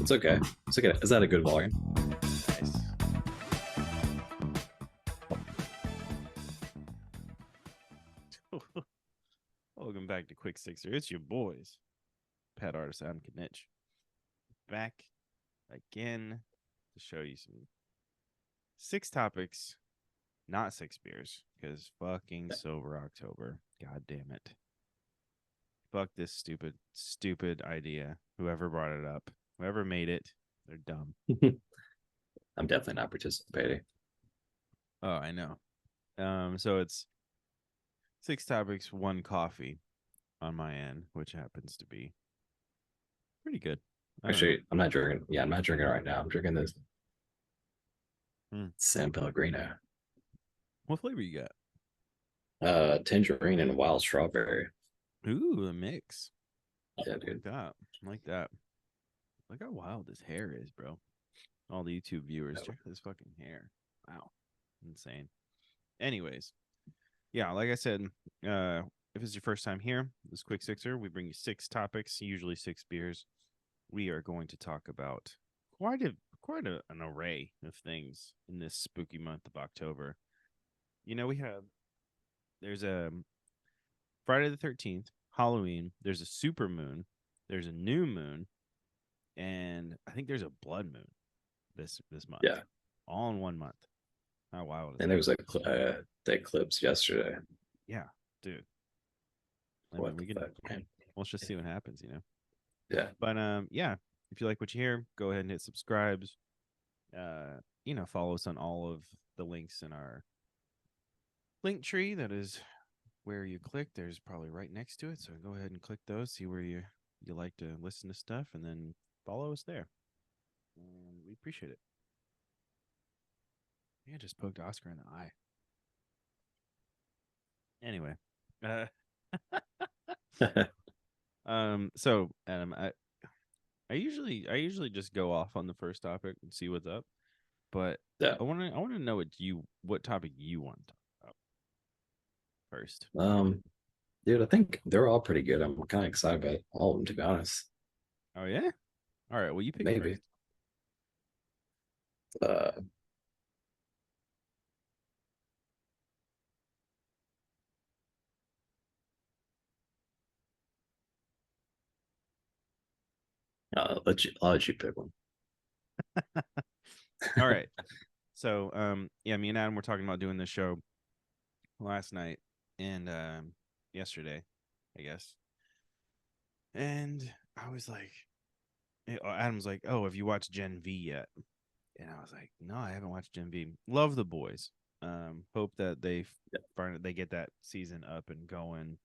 It's okay. It's okay. Is that a good volume? Nice. Welcome back to Quick Sixer. It's your boys, Pat Artus and Knych. Back again to show you some 6 topics, not 6 beers, because fucking sober October. God damn it. Fuck this stupid idea. Whoever brought it up, whoever made it, they're dumb. I'm definitely not participating. Oh, I know. So it's 6 topics, 1 coffee on my end, which happens to be pretty good. Actually, I'm not drinking. Yeah, I'm not drinking right now. I'm drinking this San Pellegrino. What flavor you got? Tangerine and wild strawberry. Ooh, a mix. Yeah, dude. I like that. Look how wild this hair is, bro. All the YouTube viewers, check this fucking hair. Wow. Insane. Anyways, yeah, like I said, if it's your first time here, this Quick Sixer, we bring you 6 topics, usually 6 beers. We are going to talk about quite an array of things in this spooky month of October. You know, there's a Friday the 13th, Halloween, there's a super moon, there's a new moon, and I think there's a blood moon this month. Yeah. All in 1 month. How wild is and that? there was the eclipse yesterday. Yeah, dude. Let's just see what happens, you know? Yeah. But yeah, if you like what you hear, go ahead and hit subscribes. Follow us on all of the links in our link tree. That is where you click. There's probably right next to it. So go ahead and click those, see where you like to listen to stuff, and then follow us there. We appreciate it. Yeah, just poked Oscar in the eye. Anyway. So Adam, I usually just go off on the first topic and see what's up. But yeah. I wanna know what topic you want to talk about first. Dude, I think they're all pretty good. I'm kind of excited about all of them, to be honest. Oh yeah? All right, well you pick Maybe. first. I'll let you pick one. All right. So yeah, me and Adam were talking about doing this show last night and yesterday, I guess. And I was like, Adam's like, "Oh, have you watched Gen V yet?" And I was like, "No, I haven't watched Gen V. Love the boys. Hope that they get that season up and going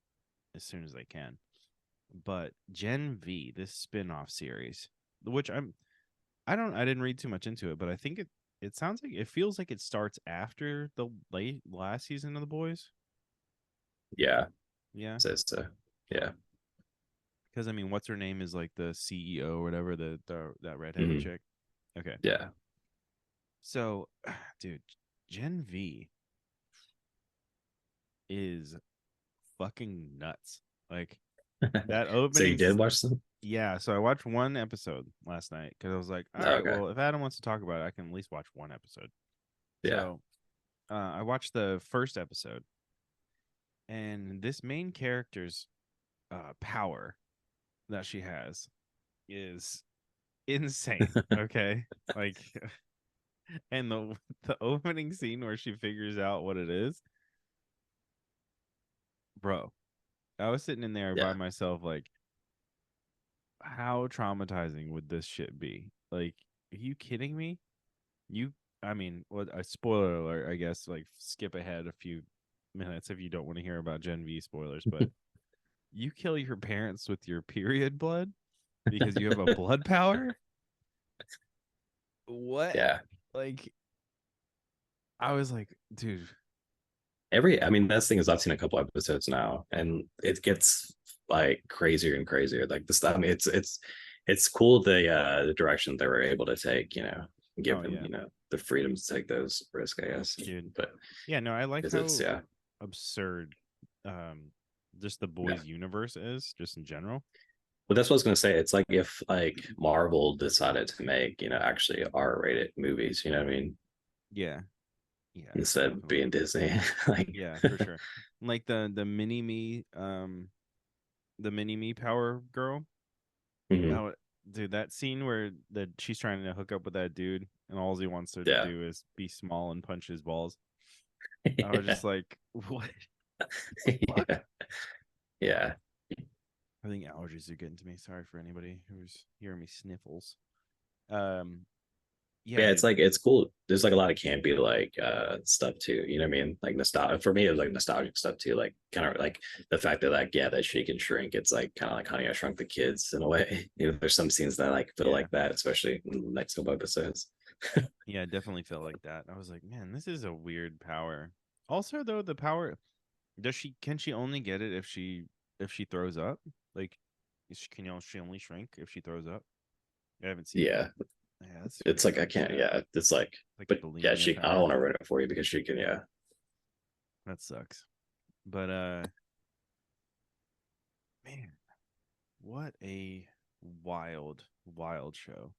as soon as they can." But Gen V, this spin-off series, which I didn't read too much into it, but I think it sounds like it feels like it starts after the last season of the boys. Yeah. Yeah. Says so. Yeah. Because I mean, what's her name is like the CEO or whatever, that redheaded chick. Okay. Yeah. So, dude, Gen V is fucking nuts. Like that opening. So you did watch them? Yeah. So I watched 1 episode last night because I was like, all right, well, if Adam wants to talk about it, I can at least watch 1 episode. Yeah. So I watched the first episode, and this main character's power that she has is insane. Okay. Like, and the opening scene where she figures out what it is, bro, I was sitting in there by myself like, how traumatizing would this shit be? Like, are you kidding me? I mean, a spoiler alert, I guess, like skip ahead a few minutes if you don't want to hear about Gen V spoilers, but you kill your parents with your period blood because you have a blood power? What? Yeah. Like, I was like, dude. I mean, that's the thing is I've seen a couple episodes now, and it gets like crazier and crazier. Like the stuff. I mean, it's cool the direction they were able to take. You know, give them the freedom to take those risks. I guess, dude. But yeah, no, I like how absurd, just the boys' universe is, just in general. Well, that's what I was gonna say. It's like if like Marvel decided to make, actually R-rated movies, you know what I mean? Yeah, yeah, Instead of definitely. being Disney. Like Yeah, for sure. Like the mini me power girl. mhm. Oh, dude, that scene where she's trying to hook up with that dude, and all he wants her to Yeah. do is be small and punch his balls. I was Yeah. just like, what the fuck? Yeah. Yeah. I think allergies are getting to me. Sorry for anybody who's hearing me sniffles. Um, yeah, Yeah, it's dude. like it's cool. There's like a lot of campy like stuff too. You know what I mean? Like nostalgia for me, it was like nostalgic stuff too. Like kind of like the fact that like yeah, that she can shrink. It's like kind of like Honey I Shrunk the Kids in a way. There's some scenes that I like feel Yeah, like that, especially in the next couple episodes. yeah, definitely felt like that. I was like, man, this is a weird power. Also, though, the power can she only get it if she throws up? Like, she only shrink if she throws up? I haven't seen it. Yeah, Yeah, that's it's like I weird can't. shit. Yeah, it's like, Like but yeah, bulimia she. I don't power. want to ruin it for you because she can. Yeah, That sucks. But man, what a wild, wild show.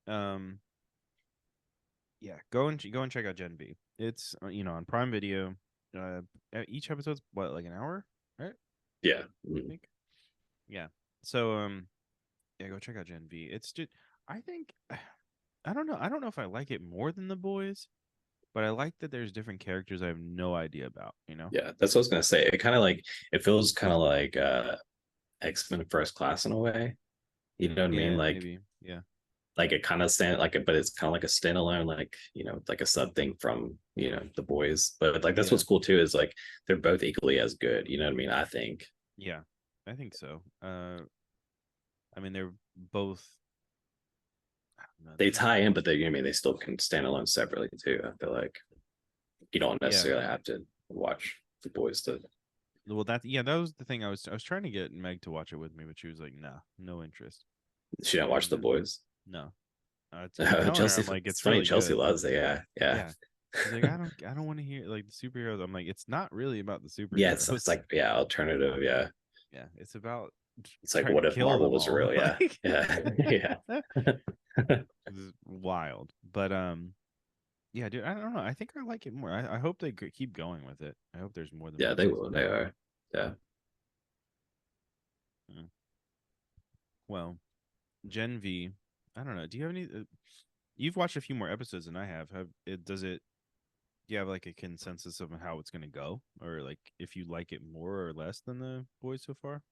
Um, yeah, go and check out Gen V. It's on Prime Video. Uh, each episode's what, like an hour, right? yeah, I think. Yeah. So yeah, go check out Gen V. It's just I think I don't know. I don't know if I like it more than the boys, but I like that there's different characters I have no idea about, you know? yeah. That's what I was gonna say. It kind of like it feels kind of like X-Men First Class in a way. You know what I mean? Yeah, maybe. Yeah. Like it kind of stand like it, but it's kind of like a standalone, like like a sub thing from the boys. But like that's Yeah. what's cool too is like they're both equally as good. You know what I mean? I think Yeah. I think so. I mean they're both I don't know, they they're tie in, but they I mean they still can stand alone separately too. I feel like you don't yeah. necessarily have to watch the boys to. Well that was the thing I was trying to get Meg to watch it with me, but she was like, nah, no interest. She don't watch the No. boys. No. I'm telling her, Chelsea, I'm like, it's it's funny. really Chelsea good. loves it. Yeah, yeah, Yeah. She's like, I don't want to hear like the superheroes. I'm like, it's not really about the yeah. It's superheroes. like yeah, alternative. Yeah, Yeah, it's about it's like trying to what if kill Marvel them was all. real? Yeah, Like, yeah, yeah. this is wild. But yeah, dude, I don't know. I think I like it more. I hope they keep going with it. I hope there's more than Yeah, one they will. season. They are. Yeah, Mm. Well, Gen V, I don't know. Do you have any? You've watched a few more episodes than I have. Have it? Does it? Do you have like a consensus of how it's gonna go, or like if you like it more or less than the boys so far?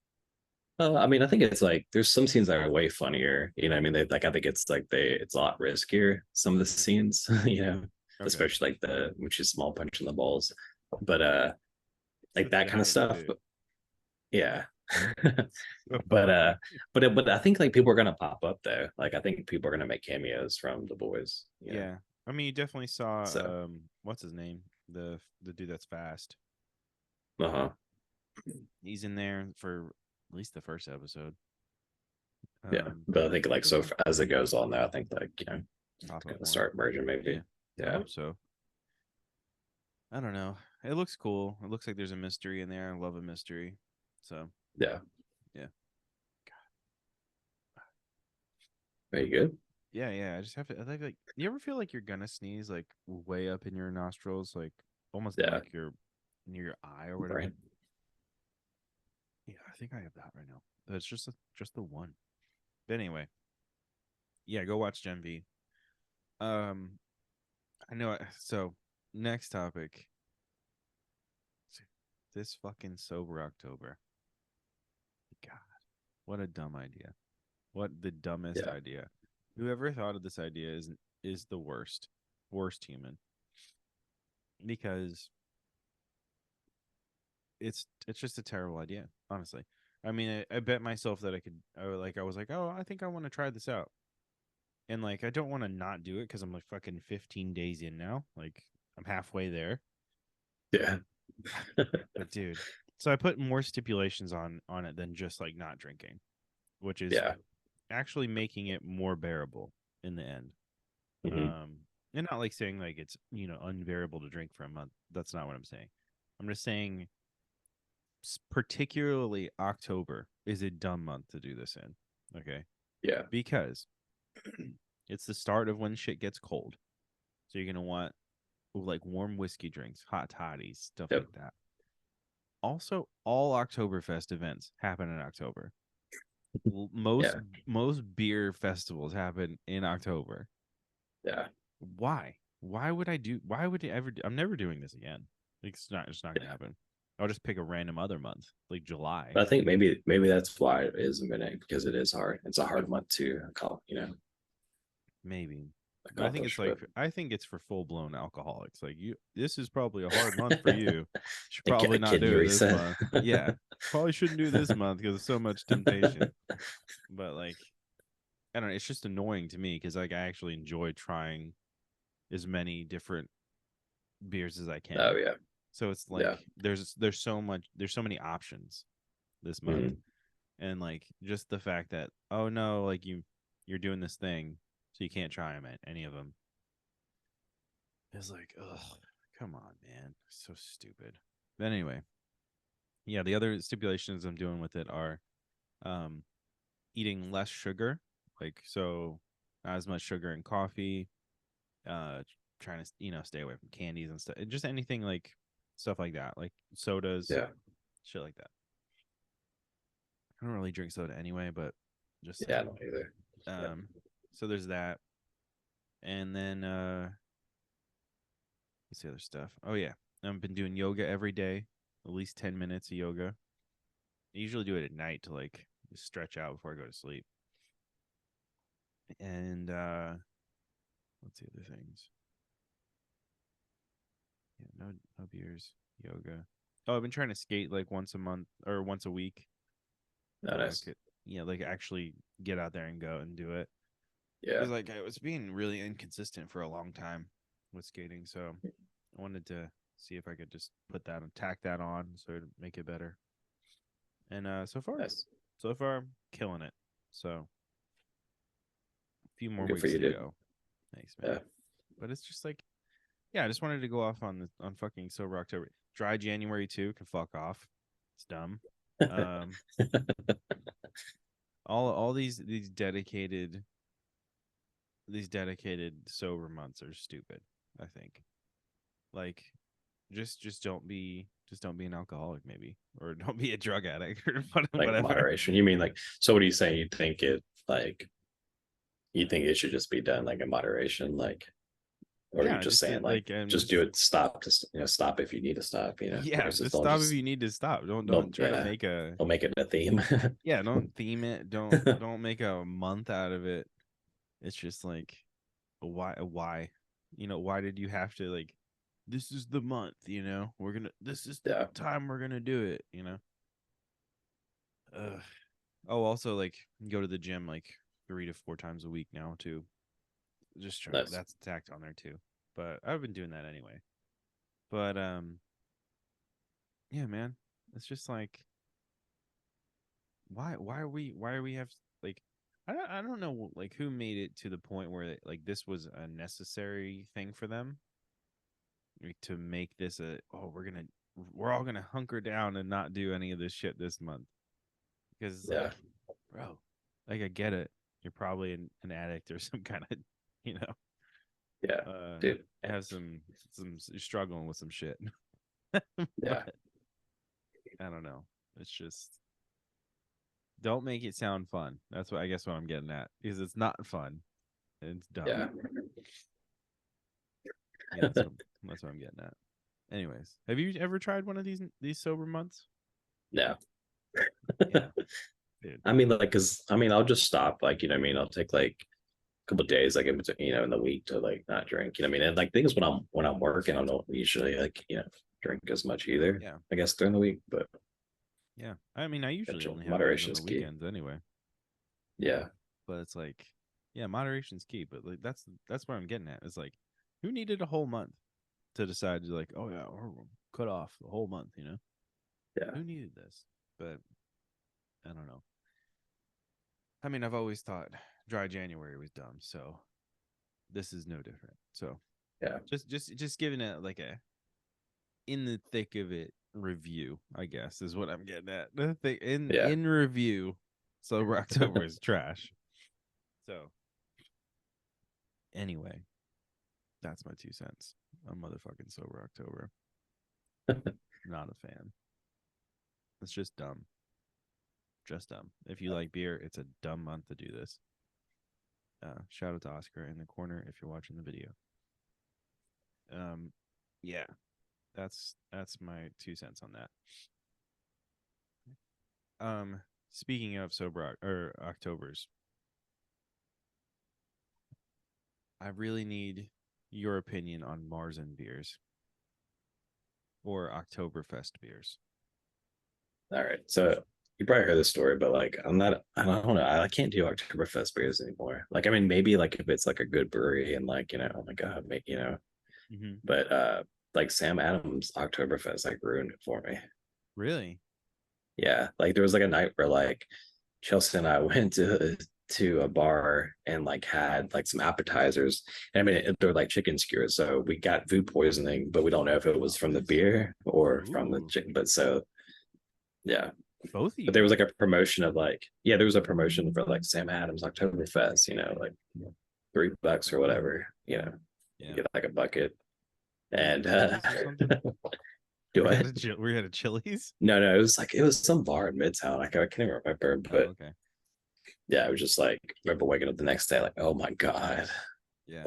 I mean, I think it's like there's some scenes that are way funnier. You know, what I mean, they like I think it's like it's a lot riskier. Some of the scenes, Okay, especially like the which is small punch in the balls, but it's a like that kind of giant stuff. dick. But yeah, So but funny. but I think like people are gonna pop up though. Like I think people are gonna make cameos from the boys. Yeah, I mean, you definitely saw So what's his name? The dude that's fast. uh-huh. He's in there for at least the first episode. Yeah, but I think like So so far, as it goes on there, I think like it's pop up gonna more. start merging Yeah, maybe. I Yeah, hope so. I don't know. It looks cool. It looks like there's a mystery in there. I love a mystery. So yeah, yeah, very good. yeah, yeah. I just have to. I think like you ever feel like you're gonna sneeze like way up in your nostrils, like almost Yeah, like you're near your eye or whatever. right. Yeah, I think I have that right now. But it's just the one. But anyway, yeah, go watch Gen V. Um, I know. So next topic. This fucking sober October. God, what a dumb idea. What the dumbest Yeah, idea. Whoever thought of this idea is the worst human because it's just a terrible idea. Honestly, I mean, I bet myself that I was like, oh, I think I want to try this out, and like I don't want to not do it because I'm like fucking 15 days in now. Like I'm halfway there. yeah, But dude, so I put more stipulations on it than just like not drinking, which is yeah. actually making it more bearable in the end. Hmm. Um, and not like saying like it's unbearable to drink for a month. That's not what I'm saying. I'm just saying, particularly October. is a dumb month to do this in. Okay. Yeah. Because it's the start of when shit gets cold. So you're going to want like warm whiskey drinks, hot toddies, stuff Yep. like that. Also, all Oktoberfest events happen in October. Most Yeah. most beer festivals happen in October. Yeah. Why? Why would I do? Why would you ever? I'm never doing this again. Like, it's not gonna Yeah. happen. I'll just pick a random other month, like July. But I think maybe that's why it is a minute because it is hard. It's a hard month to Maybe. But accomplish. But I think it's for full blown alcoholics. Like you, this is probably a hard month for you. You should a probably not kidney do it this reset. month. Yeah, probably shouldn't do this month because there's so much temptation. But like, I don't know. It's just annoying to me because like I actually enjoy trying as many different beers as I Oh can. yeah. So it's Yeah. like there's so many options this month. Mhm. And like just the fact that oh no, like you're doing this thing so you can't try them at any of them. It's like, ugh, come on, man. So stupid. But anyway, yeah, the other stipulations I'm doing with it are um eating less sugar, like so not as much sugar in coffee, uh trying to stay away from candies and stuff. Just anything like stuff like that, like sodas, Yeah. shit like that. I don't really drink soda anyway, but just Yeah. I saying. don't either. Yeah. So there's that. And then what's the other stuff? Oh yeah. I've been doing yoga every day, at least 10 minutes of yoga. I usually do it at night to like just stretch out before I go to sleep. And what's the other things? Yeah, no beers, yoga. Oh, I've been trying to skate like once a month or once a week. No, nice. Yeah, like actually get out there and go and do it. Yeah. Because like I was being really inconsistent for a long time with skating, so I wanted to see if I could just put that and tack that on so to make it better. And Nice. so far, killing it. So a few more Good for weeks you, to dude. go. Thanks, man. Yeah. But it's just like, yeah, I just wanted to go off on fucking sober October. Dry January too can fuck off. It's dumb. Um, all these dedicated sober months are stupid. I think. Like, just don't be an alcoholic maybe, or don't be a drug addict or Like whatever. moderation. You mean like so what are you saying? Like you think it should just be done like in moderation, like or are you Yeah, just just saying like like just do just it, stop to stop if you need to stop, yeah, versus just don't stop if just you need to stop. Don't don't try to make a don't make it a theme. yeah, don't theme it. Don't make a month out of it. It's just like why? Why did you have to like this is the month, this is the Yeah. time we're gonna do it. Ugh. Oh, also like go to the gym like 3 to 4 times a week now too. Just try Nice. that's tacked on there too. But I've been doing that anyway. But yeah, man. It's just like why are we have like I don't know like who made it to the point where like this was a necessary thing for them like, to make this a we're all gonna hunker down and not do any of this shit this month because it's Yeah. like bro like I get it you're probably an addict or some kind of you know Yeah. uh Dude. have some you're struggling with some shit Yeah. but I don't know it's just don't make it sound fun. That's what I guess what I'm getting at because it's not fun. And it's dumb. Yeah. Yeah, that's what I'm getting at. Anyways, have you ever tried one of these sober months? Yeah. Yeah, dude. I mean, like, because I mean, I'll just stop, like, what I mean, I'll take like a couple of days, like in between, in the week to like not drink. What I mean, and like things when I'm working, I don't usually like drink as much either. Yeah, I guess during the week, but yeah. I mean, I usually only have those moderation on the is key. weekends anyway. Yeah, But it's like, yeah, moderation's key. But like that's what I'm getting at. It's like, who needed a whole month to decide to like, oh yeah, we're gonna cut off the whole month? yeah, Who needed this? But I don't know. I mean, I've always thought dry January was dumb, so this is no different. So yeah, just giving it like a in the thick of it, review, I guess, is what I'm getting at. The thing Yeah. in review, Sober October is trash. So anyway, that's my 2 cents on motherfucking Sober October. Not a fan. It's just dumb. Just dumb. If you like beer, it's a dumb month to do this. Shout out to Oscar in the corner if you're watching the video. Yeah, that's my 2 cents on that. Speaking of sober or Octobers, I really need your opinion on Marzen beers or Oktoberfest beers. All right. So you probably heard this story, but like I'm not I don't know. I can't do Oktoberfest beers anymore. Like I mean maybe like if it's like a good brewery and like, oh my God, make Mm-hmm. but like Sam Adams Oktoberfest like ruined it for me. Really? Yeah. Like there was like a night where like Chelsea and I went to a bar and like had like some appetizers. And I mean they're like chicken skewers. So we got food poisoning, but we don't know if it was Oh, from the nice. beer or from the Ooh, chicken. But so yeah. both of But you there was like got a promotion of like, yeah, there was a promotion for like Sam Adams Oktoberfest, like $3 or whatever, it. you Yeah. get like a bucket. Was it And a Chili's or something? do Were you I? at were you at a Chili's? No, it was some bar in Midtown. I can't even remember, Oh, but okay. yeah, it was just like I remember waking up the next day like, oh my God. Yeah.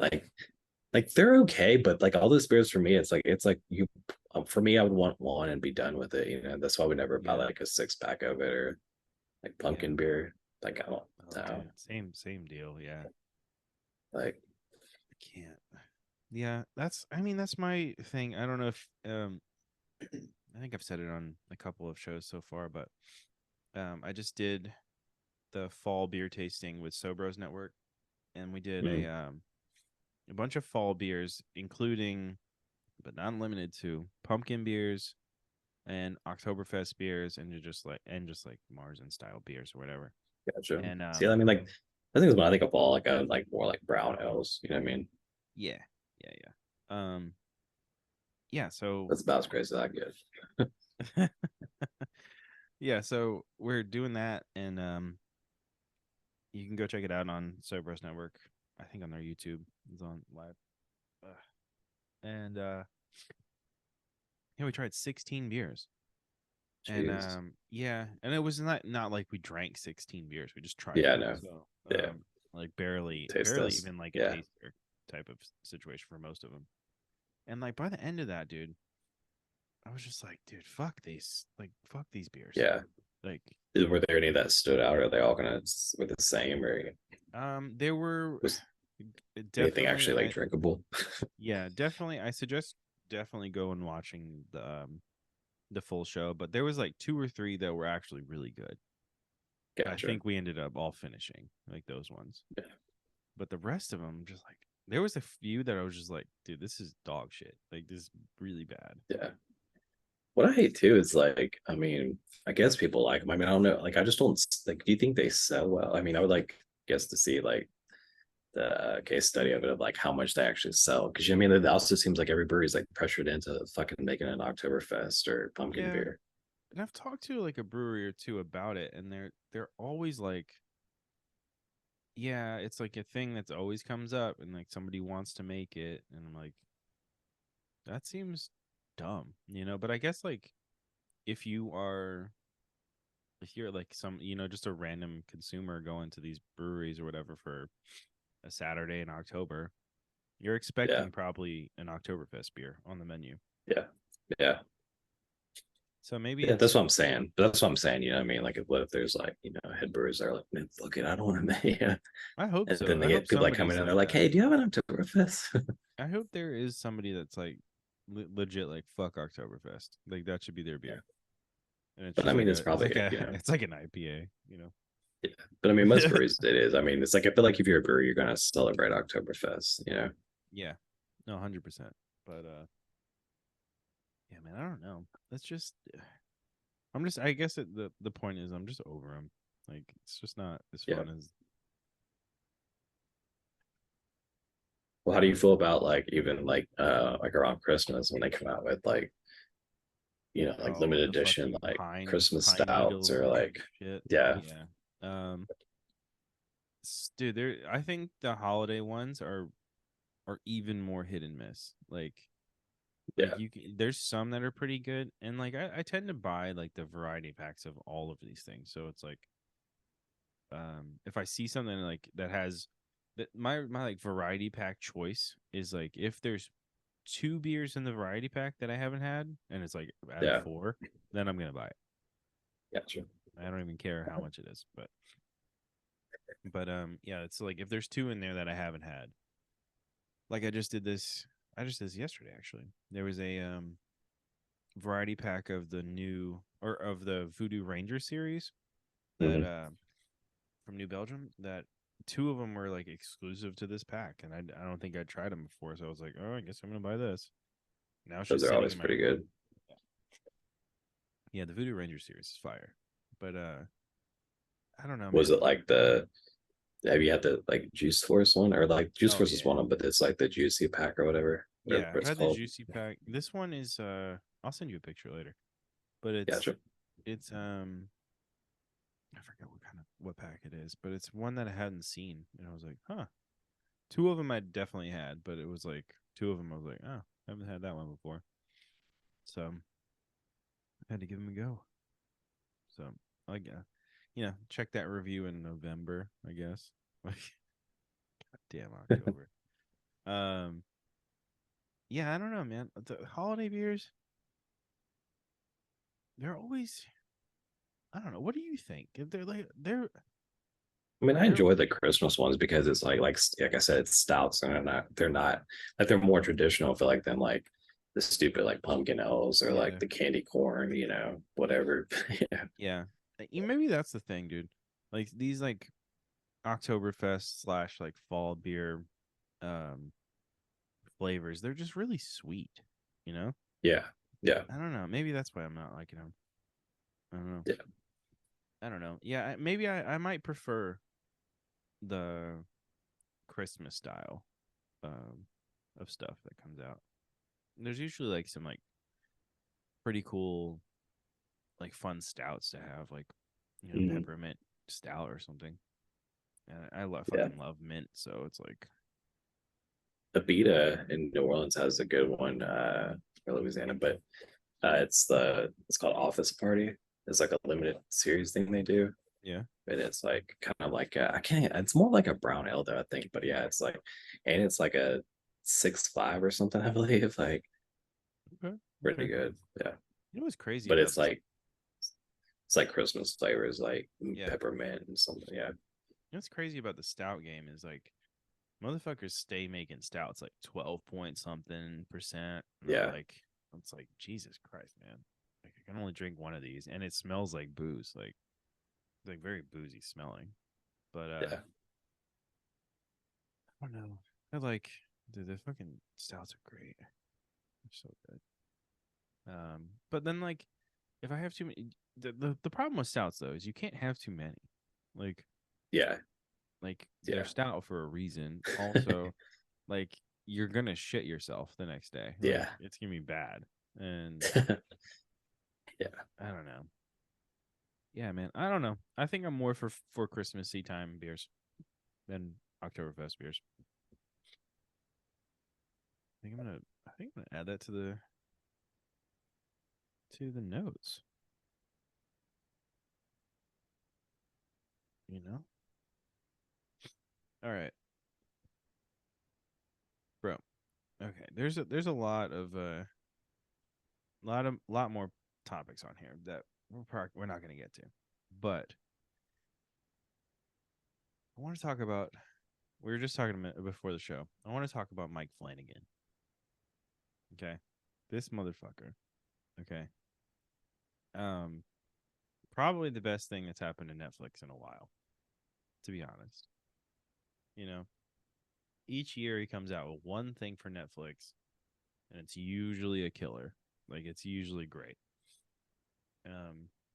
Like they're okay, but like all those beers for me, it's like you for me, I would want one and be done with it. That's why we never buy Yeah. like a 6 pack of it or like Yeah. pumpkin beer. Like I don't Oh, know. dude. Same deal. Yeah. Like I can't. Yeah, I mean that's my thing. I don't know if I think I've said it on a couple of shows so far, but I just did the fall beer tasting with Sobros Network, and we did mm, a bunch of fall beers, including but not limited to pumpkin beers and Oktoberfest beers, and just like Marzen style beers or whatever. gotcha. And See, I mean, like, I think it's when I think of fall, like, I like more like brown ales. You know what I mean? yeah, yeah. Yeah. So That's about as crazy as I get. yeah, so we're doing that, and you can go check it out on Sobros Network. I think on their YouTube, it's on live. Ugh. And yeah, we tried 16 beers, and Jeez. yeah, and it was not like we drank 16 beers. We just tried Yeah, them. no. So Yeah. like Taste barely this. even like a Yeah. taster type of situation for most of them. And like by the end of that, dude, I was just like, dude, fuck these beers. Yeah. Like Were there any that stood out? Or are they all kind of were the same? Or there were was anything definitely actually like drinkable? yeah, definitely I suggest definitely go and watching the full show, but there was like two or three that were actually really good. I Gotcha. think we ended up all finishing like those ones. Yeah. But the rest of them just like there was a few that I was just like, dude, this is dog shit. Like this is really bad. Yeah. What I hate too is like, I mean, I guess people like them. I mean, I don't know. Like, I just don't like. Do you think they sell well? I mean, I would like guess to see like the case study of it of like how much they actually sell. Because I mean, it also seems like every brewery is like pressured into fucking making an Oktoberfest or pumpkin Yeah. beer. And I've talked to like a brewery or two about it, and they're always like, yeah, it's like a thing that's always comes up, and like somebody wants to make it, and I'm like, that seems dumb, But I guess like if you are, if you're like some, just a random consumer going to these breweries or whatever for a Saturday in October, you're Yeah, expecting probably an Oktoberfest beer on the menu. yeah, yeah, So maybe yeah. That's it's, what I'm saying. But that's what I'm saying. You know what I mean? Like, what if there's like head breweries that are like, man, look it, I don't want to make it. I hope And so. then they I hope get people like somebody's coming in, they're like like, that. hey, do you have an Oktoberfest? I hope there is somebody that's like legit like fuck Oktoberfest. Like that should be their Yeah. beer. And it's But I just like mean, a it's it's probably like a you know, it's like an IPA. yeah. But I mean, most breweries it is. I mean, it's like I feel like if you're a brewery, you're gonna celebrate Oktoberfest. Yeah. No, 100%. But yeah, man, I don't know. That's just I guess the point is I'm just over them. Like it's just not as Yeah. fun as Well, how do you feel about like even like around Christmas when they come out with like like Oh, limited the edition, fucking like pine Christmas pine stouts or needle like, shit. yeah, Yeah. Dude, there. I think the holiday ones are even more hit and miss. Like yeah, you can, there's some that are pretty good, and like I tend to buy like the variety packs of all of these things. So it's like, if I see something like that has that my like variety pack choice is like if there's two beers in the variety pack that I haven't had, and it's like out of yeah, four, then I'm gonna buy it. gotcha. I don't even care how much it is, but yeah, it's like if there's two in there that I haven't had, like I just did this yesterday actually. There was a variety pack of the new or of the Voodoo Ranger series that Hmm. from New Belgium, that two of them were like exclusive to this pack, and I don't think I'd tried them before, so I was like, oh, I guess I'm gonna buy this. Now it's Those just are sitting always in my pretty good. yeah. The Voodoo Ranger series is fire, but I don't know, Was man. it like have you had the like Juice Force one, or like Juice Oh Force is yeah, one of them, but it's like the Juicy Pack or whatever yeah. I've it's had the called. juicy pack. This one is I'll send you a picture later, but Gotcha. it's I forget what pack it is, but it's one that I hadn't seen, and I was like, huh. Two of them I definitely had, but it was like two of them I was like, oh, I haven't had that one before, so I had to give them a go. So like, check that review in November, I guess. Like, damn October. Um, yeah, I don't know, man. The holiday beers, they're always, I don't know. What do you think? I mean, I They're enjoy the Christmas ones because it's like I said, it's stouts and they're not like they're more traditional. I feel like than like the stupid like pumpkin elves or like yeah, the candy corn, whatever. Yeah. yeah. Maybe that's the thing, dude. Like these like Oktoberfest slash like fall beer, um, flavors, they're just really sweet. You know, Yeah. Yeah. I don't know. Maybe that's why I'm not liking them. I don't know. Yeah. I don't know. Yeah, maybe I might prefer the Christmas style um, of stuff that comes out. There's usually like some like pretty cool, like fun stouts to have, like Mhm. peppermint stout or something. And Yeah. fucking love mint, so it's like Abita in New Orleans has a good one, for Louisiana, but it's called Office Party. It's like a limited series thing they do. yeah, And it's like kind of like I can't. It's more like a brown ale though, I think. But yeah, it's like a 6.5 or something, I believe. Like okay, pretty okay. good. Yeah, You know what's crazy but about this? it's like Christmas flavors, like Yeah, peppermint and something. Yeah, you know what's crazy about the stout game is like motherfuckers stay making stouts like 12 point something percent, and yeah, it's like Jesus Christ, man. Like I can only drink one of these, and it smells like booze, like very boozy smelling. But yeah. I don't know. I like the fucking stouts are great. They're so good. But then like if I have too many, the problem with stouts though is you can't have too many. Like Yeah, they're yeah, stout for a reason. Also, like you're gonna shit yourself the next day. Like yeah, it's gonna be bad. And yeah. I don't know. Yeah, man. I don't know. I think I'm more for Christmassy time beers than Oktoberfest beers. I think I'm gonna add that to the notes. You know? All right, bro. Okay. There's a lot more topics on here that we're not gonna get to. But I want to talk about we were just talking a minute before the show. I want to talk about Mike Flanagan. Okay. This motherfucker. Okay. Um Probably the best thing that's happened to Netflix in a while, to be honest. You know, each year he comes out with one thing for Netflix, and it's usually a killer. Like it's usually great.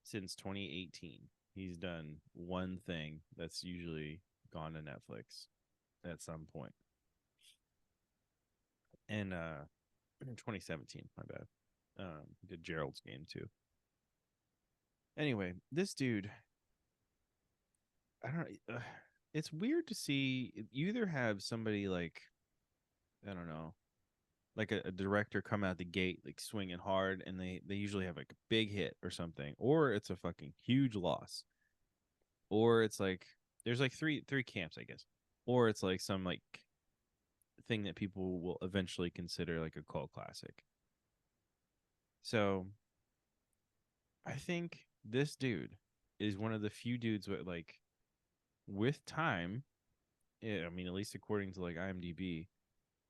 Since 2018, he's done one thing that's usually gone to Netflix at some point. And in 2017, my bad. He did Gerald's Game too. Anyway, this dude, I don't. It's weird to see. You either have somebody like, I don't know, like a director come out the gate like swinging hard, and they usually have like a big hit or something, or it's a fucking huge loss, or it's like there's like three camps, I guess, or it's like some like thing that people will eventually consider like a cult classic. So I think this dude is one of the few dudes with like with time. I mean, at least according to like IMDb,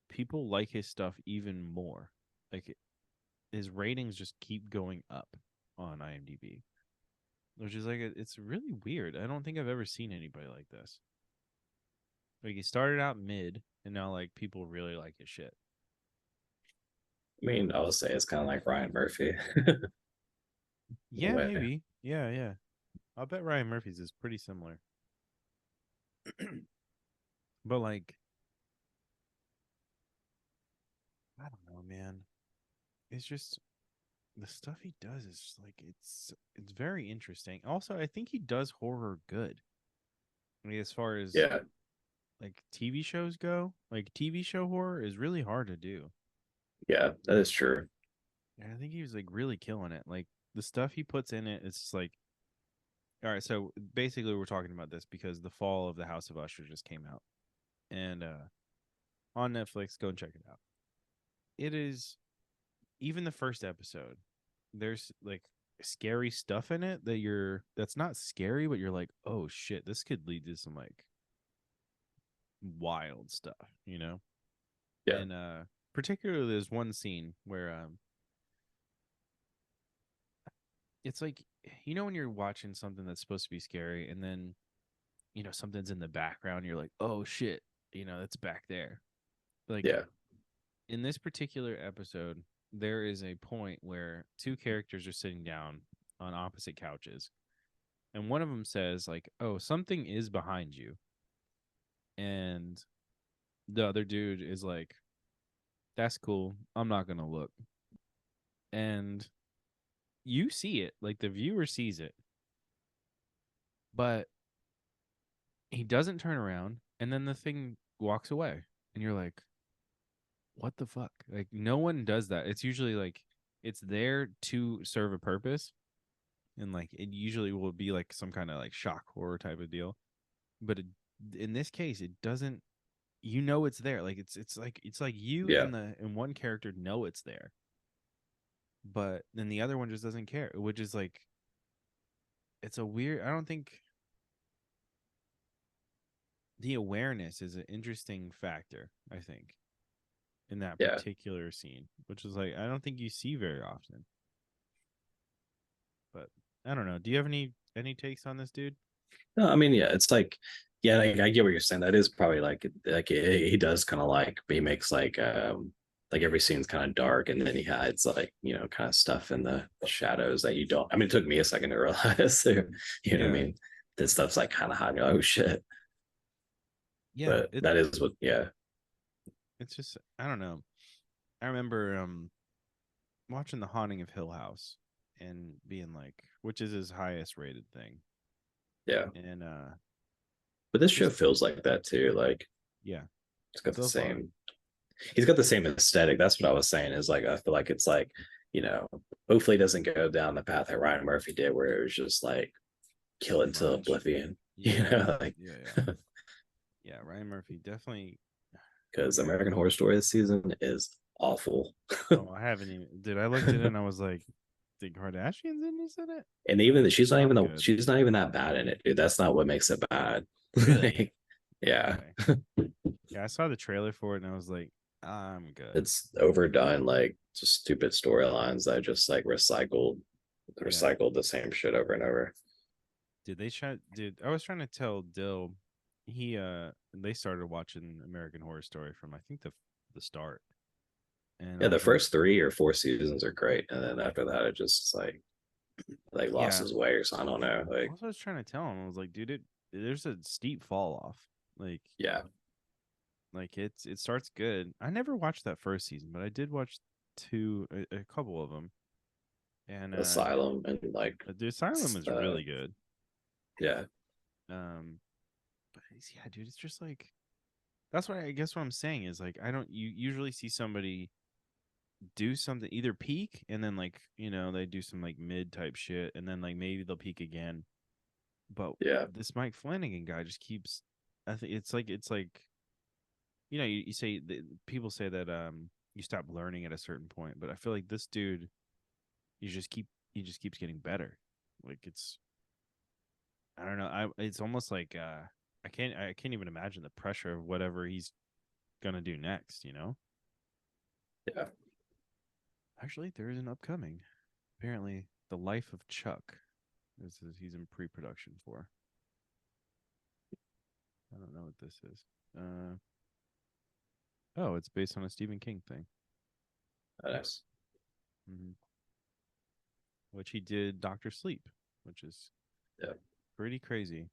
people like his stuff even more. Like his ratings just keep going up on IMDb, which is like it's really weird. I don't think I've ever seen anybody like this. Like he started out mid, and now like people really like his shit. I mean, I would say it's kind of like Ryan Murphy in a Yeah, way. maybe. Yeah, yeah. I'll bet Ryan Murphy's is pretty similar. But like, I don't know, man. It's just the stuff he does is just like it's very interesting. Also, I think he does horror good. I mean, as far as Yeah, like TV shows go, like TV show horror is really hard to do. yeah, that is true. And I think he was like really killing it. Like the stuff he puts in it, it's just like all right. So basically, we're talking about this because the Fall of the House of Usher just came out, and on Netflix, go and check it out. It is even the first episode. There's like scary stuff in it that's not scary, but you're like, oh shit, this could lead to some like wild stuff, you know? Yeah, And particularly there's one scene where it's like when you're watching something that's supposed to be scary and then something's in the background, you're like, oh shit, it's back there. Like yeah, in this particular episode, there is a point where two characters are sitting down on opposite couches, and one of them says like, "Oh, something is behind you," and the other dude is like, "That's cool. I'm not gonna look." And you see it, like the viewer sees it, but he doesn't turn around, and then the thing walks away, and you're like, "What the fuck?" Like no one does that. It's usually like it's there to serve a purpose, and like it usually will be like some kind of like shock horror type of deal. But in this case, it doesn't. It's there. Like it's like you yeah, and one character know it's there, but then the other one just doesn't care, which is like it's a weird. I don't think the awareness is an interesting factor. I think in that yeah. particular scene, which is like I don't think you see very often. But I don't know. Do you have any takes on this dude? No, I mean, yeah, it's like, yeah, I get what you're saying. That is probably like he does kind of like he makes like every scene's kind of dark, and then he hides like kind of stuff in the shadows that you don't. I mean, it took me a second to realize. So, you know what I Yeah, mean? This stuff's like kind of hiding. Oh shit! yeah. But that is what, yeah, It's just I don't know. I remember watching The Haunting of Hill House and being like, which is his highest rated thing, yeah. and But this show just feels like that too. Like yeah, it's got the so far, same. He's got the same aesthetic. That's what I was saying. Is like I feel like it's like you know, hopefully it doesn't go down the path that Ryan Murphy did, where it was just like kill it too to much. oblivion. Yeah, Like yeah, yeah, yeah. Ryan Murphy definitely. because Okay. American Horror Story this season is awful. Oh, I haven't even. Did I looked at it and I was like, the Kardashians in this in it? And even Not good. she's not even that bad in it, dude. That's not what makes it bad. Really? Like, yeah, Okay. Yeah, I saw the trailer for it and I was like, I'm good. it's overdone, like just stupid storylines that just like Yeah. recycled the same shit over and over. Did they try? Did I was trying to tell Dill, they started watching American Horror Story from I think the start, and I Yeah, the was like, first 3 or 4 seasons are great, and then after that, it just like lost yeah. his way or something. I don't know. Like, That's what I was trying to tell him. I was like, dude, there's a steep fall off. yeah, Like it starts good. I never watched that first season, but I did watch. a couple of them, and Asylum and like the Asylum is uh really good. yeah. But yeah, dude, it's just like that's what I guess what I'm saying is like I don't you usually see somebody do something either peak and then like they do some like mid type shit and then like maybe they'll peak again. But Yeah. this Mike Flanagan guy just keeps. I think it's like you say people say that you stop learning at a certain point, but I feel like this dude you just keep he just keeps getting better. Like it's I don't know. It's almost like I can't even imagine the pressure of whatever he's gonna do next. Yeah. Actually, there is an upcoming. Apparently, The Life of Chuck. He's in pre-production for. I don't know what this is. Oh, it's based on a Stephen King thing. Nice. Mm-hmm. Which he did Doctor Sleep, which is Yeah. pretty crazy.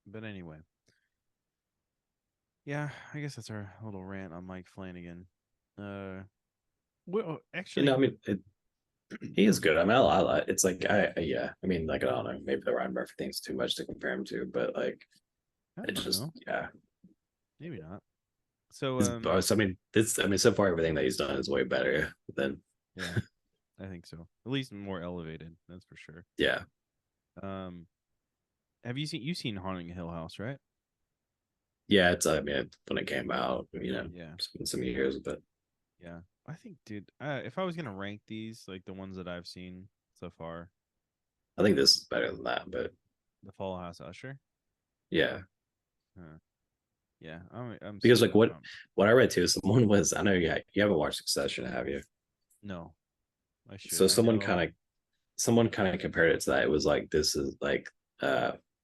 But anyway, yeah, I guess that's our little rant on Mike Flanagan. Well, I actually, mean, he is good. I mean, it's like yeah. I mean, like I don't know, maybe the Ryan Murphy thing's too much to compare him to, but like I it don't just know, yeah. maybe not. So, I mean, so far everything that he's done is way better than yeah, I think so. At least more elevated, that's for sure. yeah. Um, have you seen Haunting Hill House, right? Yeah, it's I mean when it came out, Yeah, it's been some years, but yeah. I think, dude, if I was gonna rank these, like the ones that I've seen so far, I think this is better than that. But The Fall House Usher. yeah, Huh. Yeah, I'm because seeing like that one. what I read too, someone was I know you haven't watched Succession, have you? No, I should. So I know. someone kind of compared it to that. It was like this is like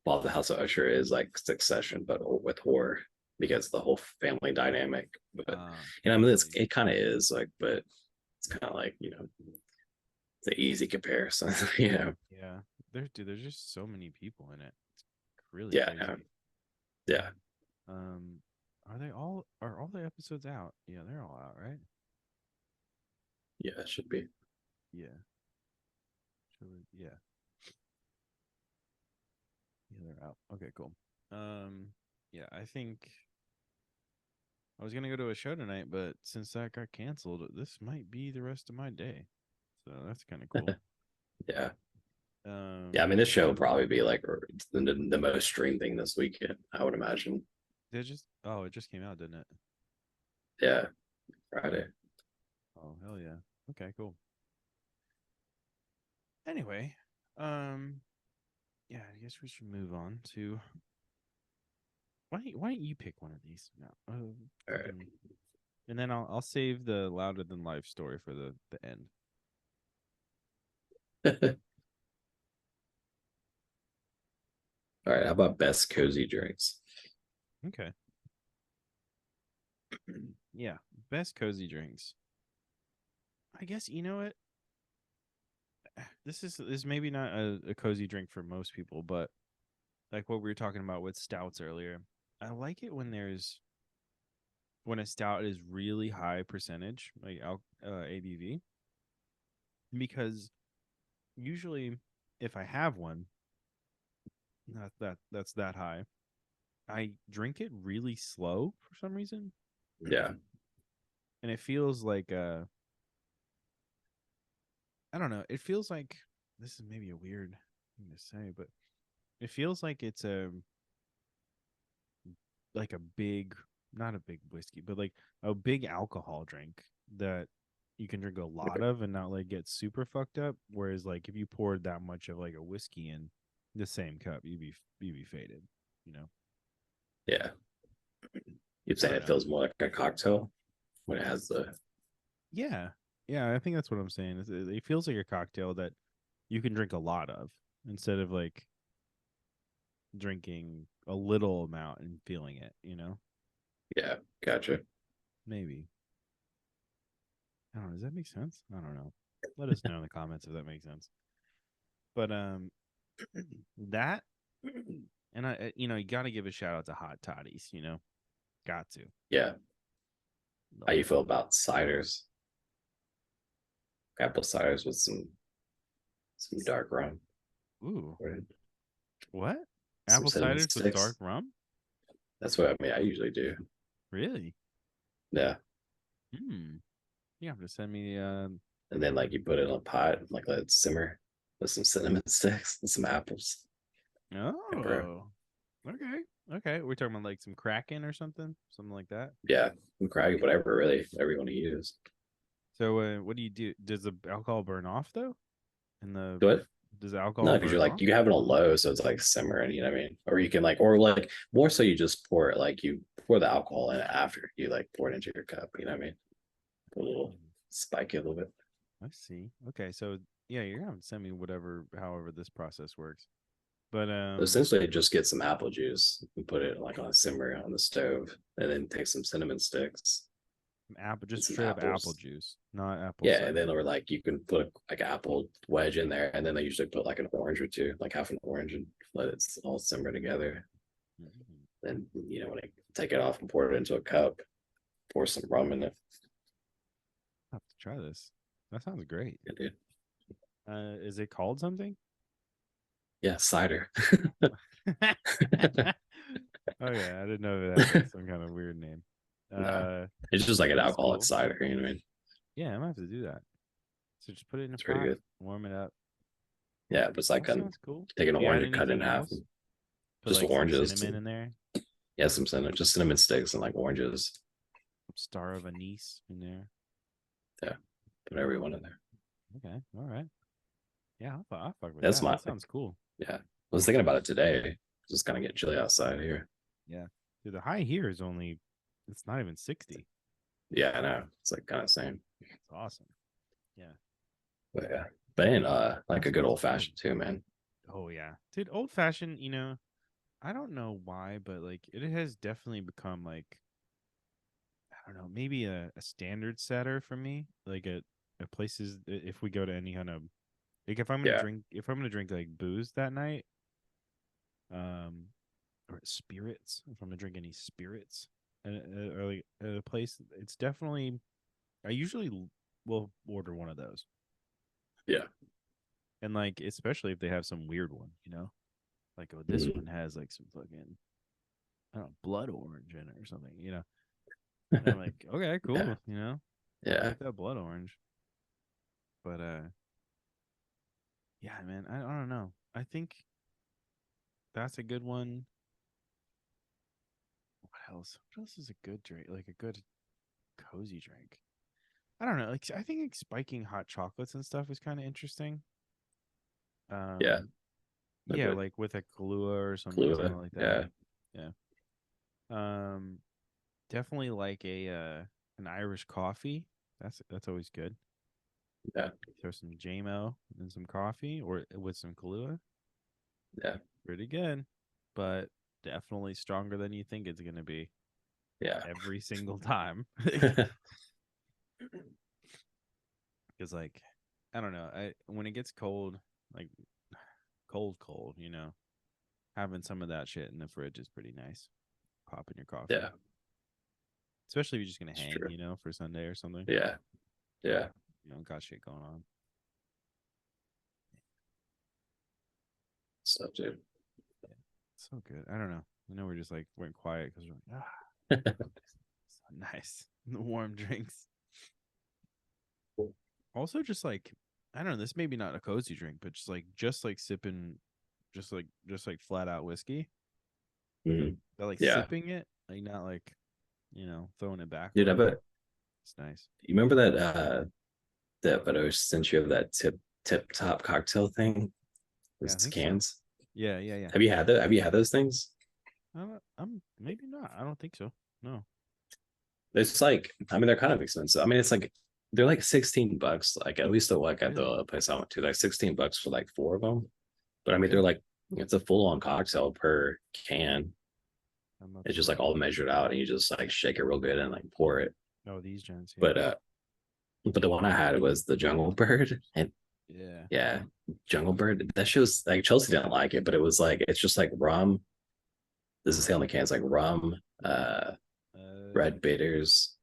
while the House of Usher is like Succession, but with horror because the whole family dynamic. But I mean, I see. it kind of is like, but it's kind of like it's an easy comparison. Yeah, there's just so many people in it. It's really Yeah, crazy. yeah, Um, are all the episodes out? Yeah, they're all out, right? yeah. It should be. Yeah, yeah, yeah, they're out. Okay, cool. Um, yeah, I think I was gonna go to a show tonight, but since that got canceled, this might be the rest of my day. So that's kind of cool. Yeah, yeah. I Um, mean, this show will probably be like the most streamed thing this weekend. I would imagine. it just came out, didn't it? Yeah, Friday. Oh, hell yeah. Okay, cool. Anyway, um, yeah, I guess we should move on to why don't you pick one of these now? All right. And then I'll save the louder than life story for the end. All right. How about best cozy drinks? Okay. Yeah, best cozy drinks. I guess you know what. This maybe not a cozy drink for most people, but like what we were talking about with stouts earlier. I like it when a stout is really high percentage, like ABV, because usually if I have one that's that high, I drink it really slow for some reason, Yeah, and it feels like I don't know. It feels like this is maybe a weird thing to say, but it feels like it's a big, not a big whiskey, but like a big alcohol drink that you can drink a lot of and not like get super fucked up. Whereas like if you poured that much of like a whiskey in the same cup, you'd be faded. You know? yeah. You'd I say don't it know. feels more like a cocktail when it has the Yeah, yeah. I think that's what I'm saying. It feels like a cocktail that you can drink a lot of instead of like drinking a little amount and feeling it. yeah. Gotcha. Maybe. I don't know. Does that make sense? I don't know. Let us know in the comments if that makes sense. But that and you got to give a shout out to hot toddies. Got to. Yeah. How Like you feel about ciders? apple ciders with some dark rum, Ooh, right? what? Some Apple cinnamon ciders with dark sticks. rum? That's what I mean. I usually do. Really? Yeah. Hmm. You have to send me. And then like you put it in a pot, like let it simmer with some cinnamon sticks and some apples. And bro, Oh, okay, okay. We're talking about like some Kraken or something like that. yeah, and crack whatever really, whatever you want to use. So, what do you do? Does the alcohol burn off though? And the Do it. does the No, alcohol because you're burn like off? you have it on low, so it's like simmering, you know what I mean? Or you can like, or like more so you just pour it, like you pour the alcohol in after you like pour it into your cup, you know what I mean? A little Hmm, spike it a little bit. I see. Okay, so yeah, you're gonna have to send me whatever, however this process works. But Essentially, just get some apple juice and put it like on a simmer on the stove, and then take some cinnamon sticks apple, and just some straight up apple apples. juice, not apple Yeah, and then cider. or like you can put like an apple wedge in there, and then they usually put like an orange or two, like half an orange, and let it all simmer together. Mhm. Then when you take it off and pour it into a cup, pour some rum in it. I have to try this. That sounds great. Yeah, dude. Is it called something? Yeah, cider. Okay, I didn't know it had like some kind of weird name. No, Uh, it's just like an that's alcoholic cool. cider. You know what I mean? Yeah, I'm gonna have to do that. So just put it in a It's pretty pot, good. warm it up. Yeah, but it's like That sounds cool. take an Do you add orange and cut it in anything half. else? Put Just like some oranges. cinnamon in there, Yeah, some cinnamon, just cinnamon sticks and like oranges. star of anise in there. Yeah, put every one in there. Okay, all right. Yeah, I'll fuck with That's that. my That sounds cool. yeah. I was thinking about it today. It's just kind of get chilly outside here. Yeah. Dude, the high here is only, it's not even 60. Yeah, I know. It's like kind of same. It's awesome. Yeah. But yeah. But in like a That good sounds old good. fashioned too, man. Oh yeah. Dude, old fashioned, I don't know why, but like it has definitely become like, I don't know, maybe a standard setter for me. Like at places, if we go to any kind of, like Yeah. if I'm gonna drink like booze that night, um, or spirits, if I'm gonna drink any spirits or like at a place, it's definitely, I usually will order one of those. Yeah. And like, especially if they have some weird one, like, oh, this one Mhm. has like some fucking, I don't know, blood orange in it or something. And I'm like, okay, Yeah. cool, I'll Yeah. get that blood orange. But yeah, man, I don't know. I think that's a good one. What else? What else is a good drink? Like a good cozy drink. I don't know. Like I think like spiking hot chocolates and stuff is kind of interesting. Yeah. Um, A yeah, bit like with a Kahlua or something Kahlua. like that. Yeah. Yeah. Um, definitely like a an Irish coffee. That's always good. Yeah. Throw some JMO and some coffee, or with some Kahlua. Yeah. Pretty good, but definitely stronger than you think it's gonna be Yeah. every single time. Because like, I don't know. I When it gets cold, like cold, having some of that shit in the fridge is pretty nice. Pop in your coffee, Yeah. especially if you're just gonna It's hang, true. for Sunday or something. Yeah. Yeah. Got shit going on. So dude. Yeah, so good. I don't know. I know we're just like went quiet because we're like, so nice. The warm drinks. Also, just like, I don't know. This maybe not a cozy drink, but just like sipping, just like flat out whiskey. Mhm. But like Yeah. sipping it, like not like throwing it back or Dude, I whatever. bet It's nice. you remember that photo sent you of that tip top cocktail thing? Yeah, I Those think so. cans. Yeah. Have you had those things? I'm maybe not. I don't think so. No. It's like, I mean, they're kind of expensive. I mean, it's like they're like $16, like at least like at Really? the place I went to, like $16 for like four of them. But I mean, they're Really? like it's a full on cocktail per can. I'm about It's to just look. like all measured out, and you just like shake it real good and like pour it. Oh, these gents. Yeah. But the one I had was the Jungle Bird, and Yeah. yeah, Jungle Bird. That shit was like Chelsea didn't like it, but it was like it's just like rum. This is on the cans like rum, Uh, red bitters,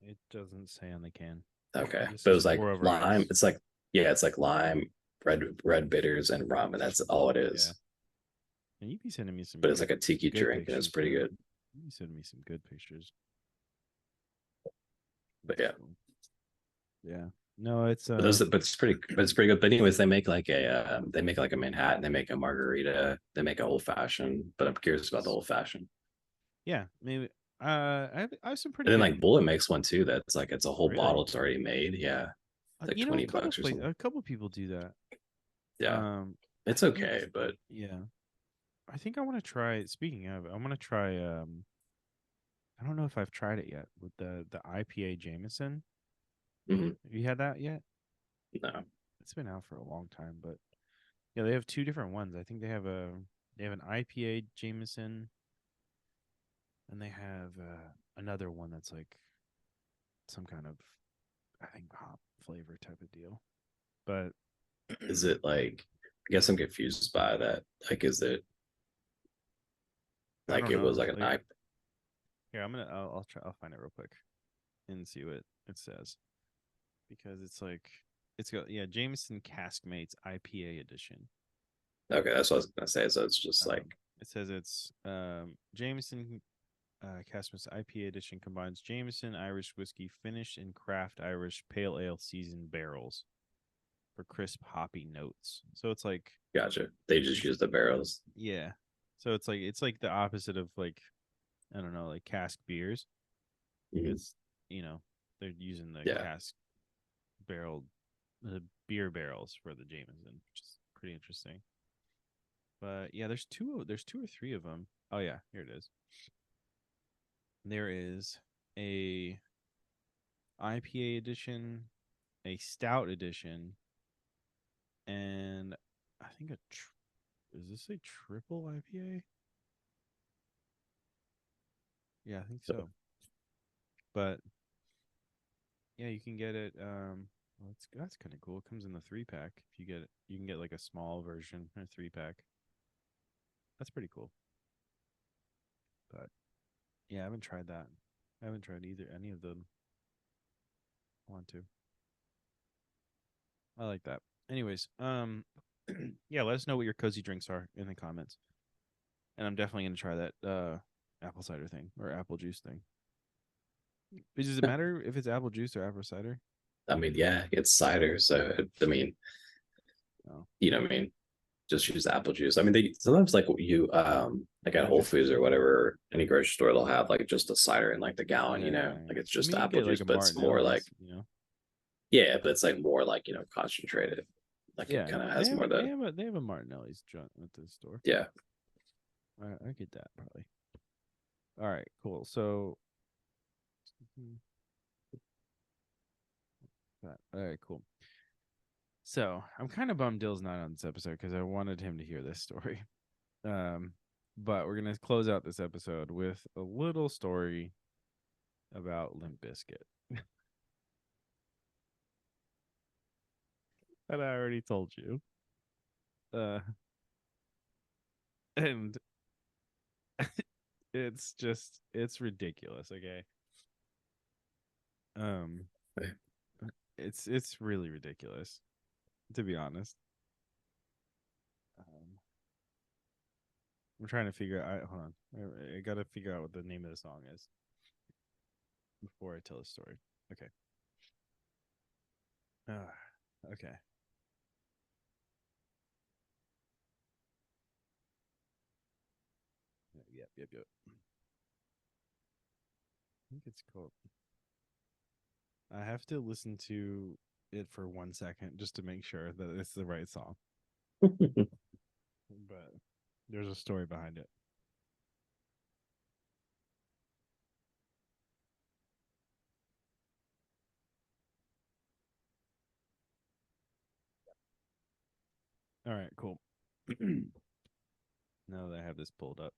it doesn't say on the can. Okay, This but it is was like four of our lime. ice. It's like yeah, it's like lime, red bitters, and rum, and that's all it Yeah. is. And you be sending me But it's like a some tiki good drink, and it's pictures, pretty bro. good. You be sending me some good pictures. But That's yeah, cool. Yeah. No, it's but it's pretty good. But anyways, they make like a Manhattan, they make a margarita, they make an old fashioned. But I'm curious about the old fashioned. yeah, maybe I have some pretty And then good like Bullet makes one too. That's like it's a whole really. bottle. It's already made. Yeah, it's like You know, 20 bucks or something. a couple people do that. Yeah, I it's think okay, but yeah. I think I want to try. Speaking of, I want to try. I don't know if I've tried it yet with the IPA Jameson. mhm, Have you had that yet? no. It's been out for a long time, but yeah, they have two different ones. I think they have an IPA Jameson, and they have another one that's like some kind of I think hop flavor type of deal. But Is it like? I guess I'm confused by that. Like, is it I like don't it was know. like an Like I? here, I'll try. I'll find it real quick and see what it says because it's like it's got yeah Jameson Caskmates IPA edition. Okay, that's what I was gonna say. So it's just like It says it's Jameson Caskmates IPA edition combines Jameson Irish whiskey finished in craft Irish pale ale seasoned barrels for crisp hoppy notes. So it's like gotcha. They just it's use the barrels. yeah. So it's like the opposite of like I don't know like cask beers. Mhm. It's you know they're using the Yeah, cask barrel the beer barrels for the Jameson, which is pretty interesting. But yeah, there's two or three of them. Oh yeah, here it is. There is a IPA edition, a stout edition, and I think is this a triple IPA? Yeah, I think so. But yeah, you can get it. Well, that's kind of cool. It comes in the 3-pack. If you get it, you can get like a small version or 3-pack. That's pretty cool. But yeah, I haven't tried that. I haven't tried either any of them. I want to. I like that. Anyways, yeah, let us know what your cozy drinks are in the comments. And I'm definitely gonna try that apple cider thing or apple juice thing. Does it matter if it's apple juice or apple cider? I mean, yeah, it's cider. So I mean, No. I mean, just use apple juice. I mean, they sometimes like you like at Whole Foods or whatever, any grocery store they'll have like just a cider in like the gallon, Yeah. like it's I just mean, you apple get like juice, a but it's more like Martinelli's, you know. yeah, but it's like more like concentrated. Like it Yeah, kind of has more the they have a Martinelli's joint at the store. yeah. I get that probably. All right, cool. So, all right, cool. So I'm kind of bummed Dill's not on this episode because I wanted him to hear this story. But we're gonna close out this episode with a little story about Limp Bizkit that I already told you. Uh, and it's ridiculous. Okay. Um, it's really ridiculous to be honest. I'm trying to figure out. Hold on, I gotta figure out what the name of the song is before I tell the story. Okay. Okay. Yep. I think it's called. I have to listen to it for 1 second just to make sure that it's the right song. But there's a story behind it. All right, cool. Now that I have this pulled up.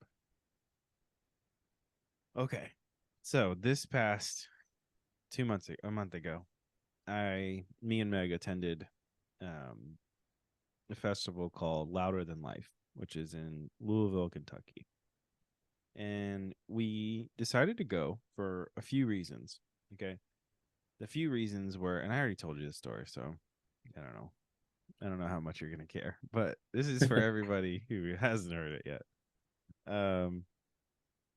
Okay. So this past 2 months, a month ago, me and Meg attended um, a festival called Louder Than Life, which is in Louisville, Kentucky. And we decided to go for a few reasons. Okay. The few reasons were, and I already told you this story, so I don't know. I don't know how much you're gonna care, but this is for everybody who hasn't heard it yet. Um,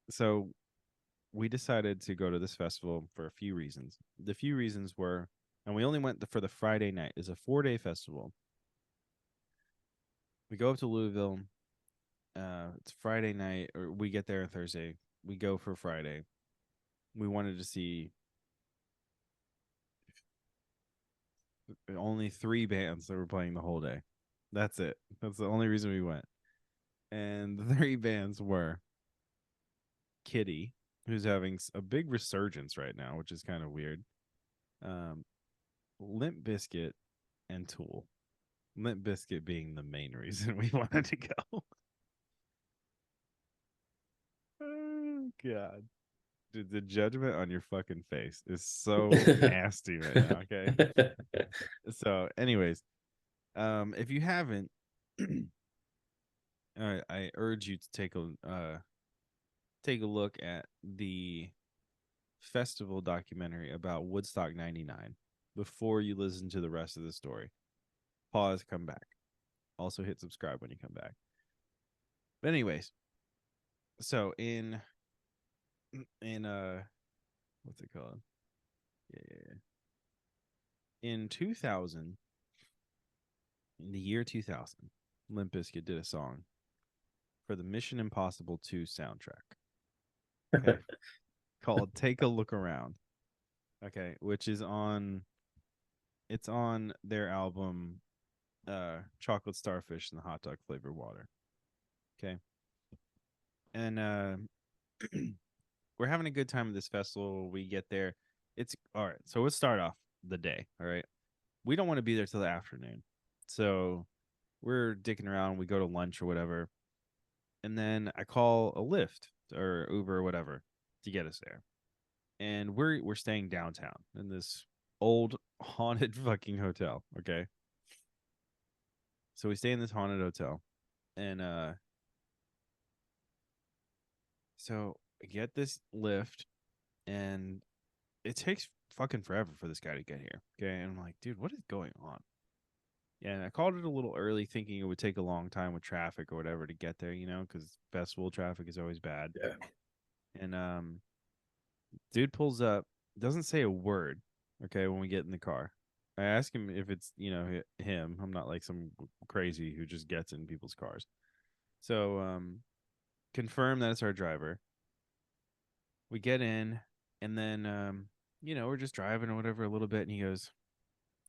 so we decided to go to this festival for a few reasons. The few reasons were, and we only went for the Friday night. It's a 4-day festival. We go up to Louisville. It's Friday night, or we get there on Thursday. We go for Friday. We wanted to see only 3 bands that were playing the whole day. That's it. That's the only reason we went. And the 3 bands were Kitty, who's having a big resurgence right now, which is kind of weird. Um, Limp Bizkit and Tool. Limp Bizkit being the main reason we wanted to go. Oh God. Dude, the judgment on your fucking face is so nasty right now, okay? So, anyways, if you haven't, I urge you to take a look at the festival documentary about Woodstock 99 before you listen to the rest of the story. Pause, come back. Also hit subscribe when you come back. But anyways, so in what's it called? Yeah. In 2000, in the year 2000, Limp Bizkit did a song for the Mission Impossible 2 soundtrack. Okay. Called Take a Look Around. Okay, which is on their album Chocolate Starfish and the Hot Dog Flavored Water. Okay. And we're having a good time at this festival. We get there. It's all right. So let's start off the day. All right. We don't want to be there till the afternoon. So we're dicking around. We go to lunch or whatever. And then I call a Lyft or Uber or whatever to get us there. And we're staying downtown in this old haunted fucking hotel. Okay. So we stay in this haunted hotel. And so I get this Lyft and it takes fucking forever for this guy to get here. Okay. And I'm like, dude, what is going on? Yeah, and I called it a little early, thinking it would take a long time with traffic or whatever to get there, because festival traffic is always bad. Yeah. And dude pulls up, doesn't say a word. Okay, when we get in the car, I ask him if it's him. I'm not like some crazy who just gets in people's cars. So confirm that it's our driver. We get in, and then we're just driving or whatever a little bit, and he goes,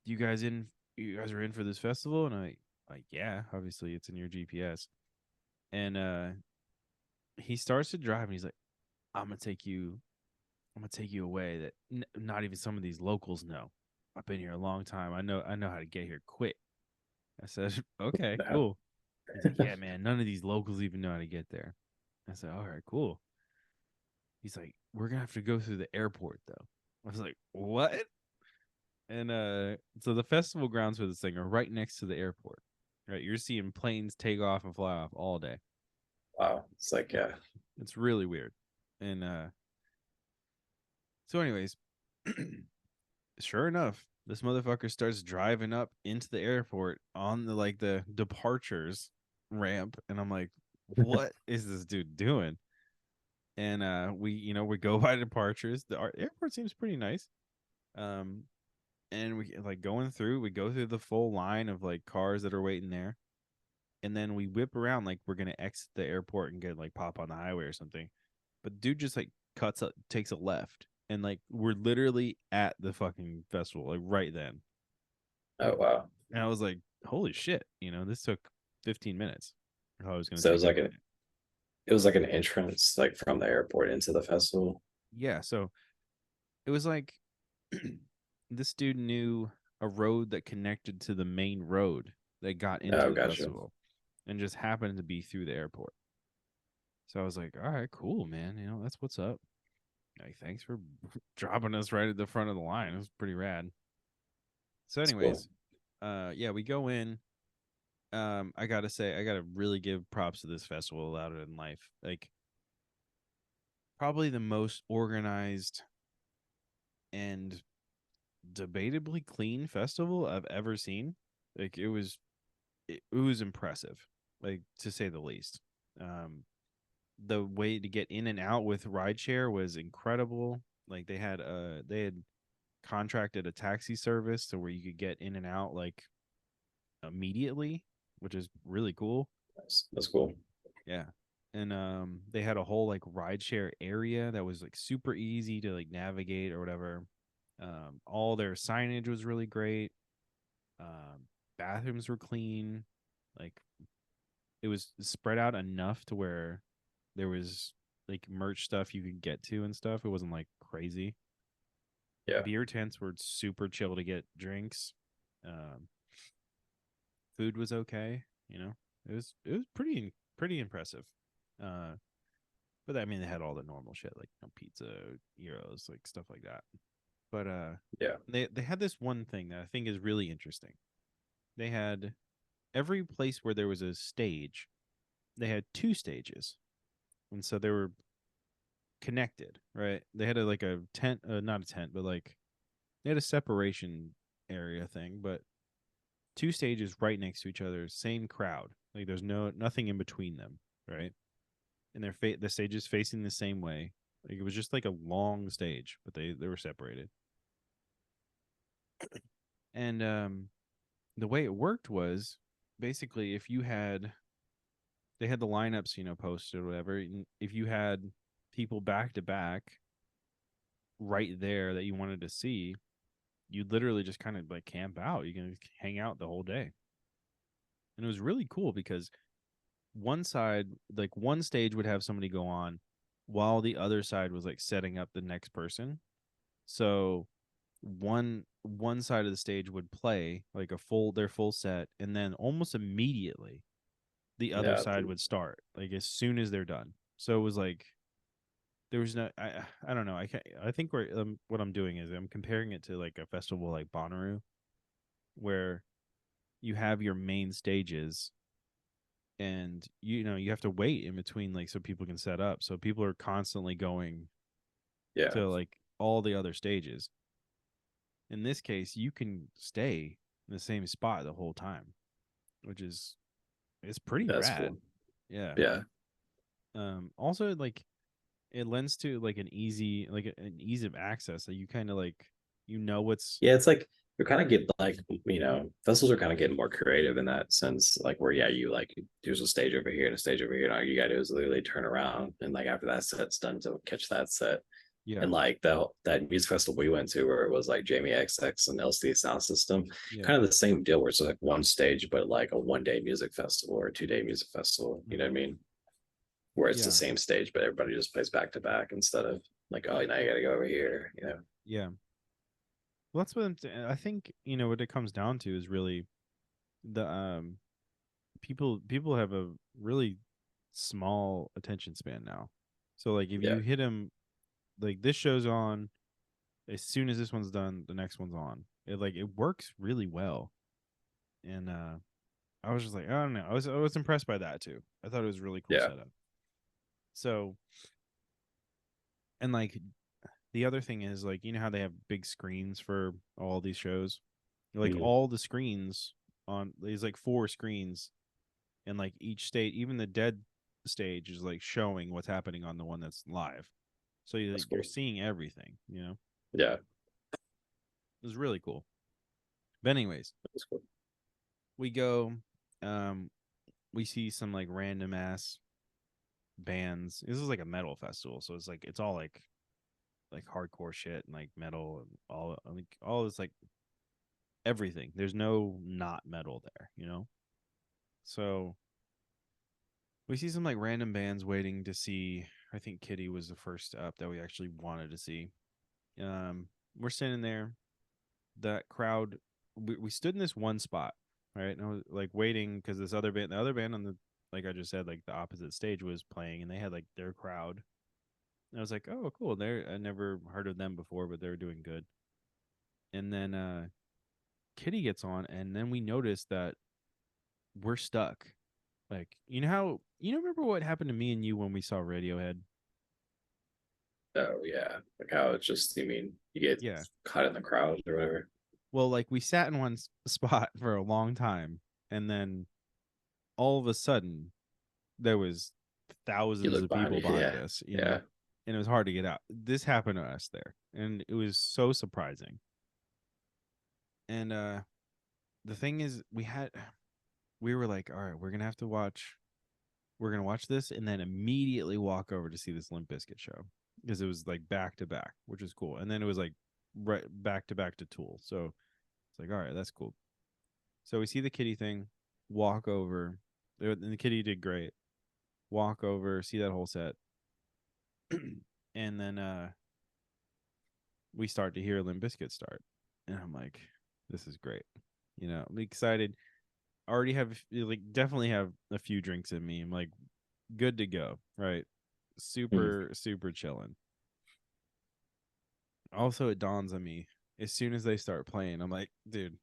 "You guys in? You guys are in for this festival?" And I like, yeah, obviously it's in your GPS. And he starts to drive, and he's like, "I'm gonna take you. I'm gonna take you away that not even some of these locals know. I've been here a long time. I know how to get here quick." I said, "Okay, cool." He's like, "Yeah, man. None of these locals even know how to get there." I said, "All right, cool." He's like, "We're gonna have to go through the airport, though." I was like, "What?" And so the festival grounds for this thing are right next to the airport. Right, you're seeing planes take off and fly off all day. Wow. It's like, yeah. It's really weird. And so anyways, sure enough, this motherfucker starts driving up into the airport on the departures ramp, and I'm like, what is this dude doing? And we go by departures. Our airport seems pretty nice. And we like we go through the full line of like cars that are waiting there. And then we whip around like we're gonna exit the airport and get like pop on the highway or something. But dude just like takes a left, and like we're literally at the fucking festival, like right then. Oh wow. And I was like, holy shit, this took 15 minutes. I thought it was gonna So take a minute. it was like an entrance like from the airport into the festival. Yeah, so it was like this dude knew a road that connected to the main road that got into Oh, the gotcha. festival and just happened to be through the airport. So I was like, all right, cool, man. That's what's up. Like, thanks for dropping us right at the front of the line. It was pretty rad. So, It's cool. anyways, yeah, we go in. I gotta say, I gotta really give props to this festival, Louder Than Life. Like, probably the most organized and debatably clean festival I've ever seen. Like it was impressive, like to say the least. Um, the way to get in and out with rideshare was incredible. Like they had contracted a taxi service to where you could get in and out like immediately, which is really cool. That's cool. Yeah. And they had a whole like rideshare area that was like super easy to like navigate or whatever. All their signage was really great. Um, Bathrooms were clean. Like it was spread out enough to where there was like merch stuff you could get to and stuff. It wasn't like crazy. Yeah, Beer tents were super chill to get drinks. Um, Food was okay. You know, it was pretty impressive. Uh, but I mean, they had all the normal shit like pizza, gyros, like stuff like that. But yeah, they had this one thing that I think is really interesting. They had every place where there was a stage, they had two stages, and so they were connected, right? They had like a tent, not a tent, but like they had a separation area thing, but two stages right next to each other, same crowd. Like there's nothing in between them, right? And the stages facing the same way. Like it was just like a long stage, but they were separated. And the way it worked was basically if you had they had the lineups, posted or whatever. And if you had people back to back right there that you wanted to see, you'd literally just kind of like camp out. You can hang out the whole day. And it was really cool because one side, like one stage would have somebody go on while the other side was like setting up the next person. So one side of the stage would play like their full set, and then almost immediately the other yeah. side would start like as soon as they're done. So it was like there was no I don't know. I think what I'm doing is I'm comparing it to like a festival like Bonnaroo where you have your main stages and you have to wait in between like so people can set up. So people are constantly going Yeah, to like all the other stages. In this case, you can stay in the same spot the whole time, which is it's pretty that's rad. cool. Yeah. Yeah, Also like it lends to like an ease of access that you kind of like what's yeah. It's like you're kind of get like vessels are kind of getting more creative in that sense. Like where yeah, you like there's a stage over here and a stage over here. And all you got to do is literally turn around and like after that set's done to catch that set. yeah, And like that music festival we went to where it was like Jamie XX and LCD Sound System, yeah. kind of the same deal where it's like one stage, but like a 1 day music festival or a 2 day music festival. You know what I Hmm. mean? Where it's the Yeah, same stage, but everybody just plays back to back instead of like, oh, now you got to go over here. yeah. Well, that's what I think, what it comes down to is really the people have a really small attention span now. So like if Yeah, you hit them like this show's on as soon as this one's done, the next one's on. It works really well. And I was just like, I don't know. I was impressed by that too. I thought it was a really cool yeah, setup. So, and like the other thing is like how they have big screens for all these shows? Like mm, all the screens on there's like four screens and like each state, even the dead stage is like showing what's happening on the one that's live. So that's you're cool. seeing everything, Yeah, It was really cool. But anyways, that's cool. we go um we see some like random ass bands. This is like a metal festival, so it's all like hardcore shit and like metal and all this like everything. There's no not metal there. So we see some like random bands waiting to see. I think Kitty was the first up that we actually wanted to see. We're standing there. That crowd, we stood in this one spot, right? And I was like waiting because the other band on the like I just said, like the opposite stage was playing, and they had like their crowd. And I was like, oh, cool. I never heard of them before, but they're doing good. And then Kitty gets on, and then we notice that we're stuck. Like, remember what happened to me and you when we saw Radiohead? Oh yeah, like how it's just. You mean you get Yeah. caught in the crowd or whatever? Well, like we sat in one spot for a long time, and then all of a sudden there was You thousands look of behind people you. behind Yeah, us, yeah. and it was hard to get out. This happened to us there, and it was so surprising. And the thing is, we were like, all right, we're gonna watch this, and then immediately walk over to see this Limp Bizkit show because it was like back to back, which was cool. And then it was like right back to back to Tool, so it's like, all right, that's cool. So we see the kitty thing, walk over, and the kitty did great. Walk over, see that whole set, and then we start to hear Limp Bizkit start, and I'm like, this is great. I'm excited. Already have like definitely have a few drinks in me. I'm like good to go, right? Mhm. Super chilling. Also, it dawns on me as soon as they start playing, I'm like, dude,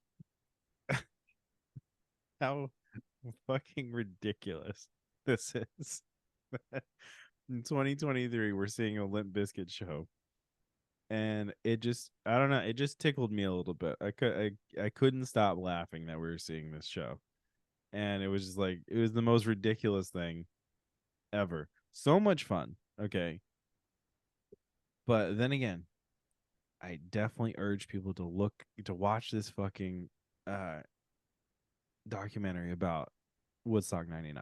how fucking ridiculous this is. In 2023, we're seeing a Limp Bizkit show, and I don't know, it just tickled me a little bit. I couldn't stop laughing that we were seeing this show, and it was just like it was the most ridiculous thing ever. So much fun. Okay, but then again, I definitely urge people to watch this fucking uh documentary about Woodstock 99.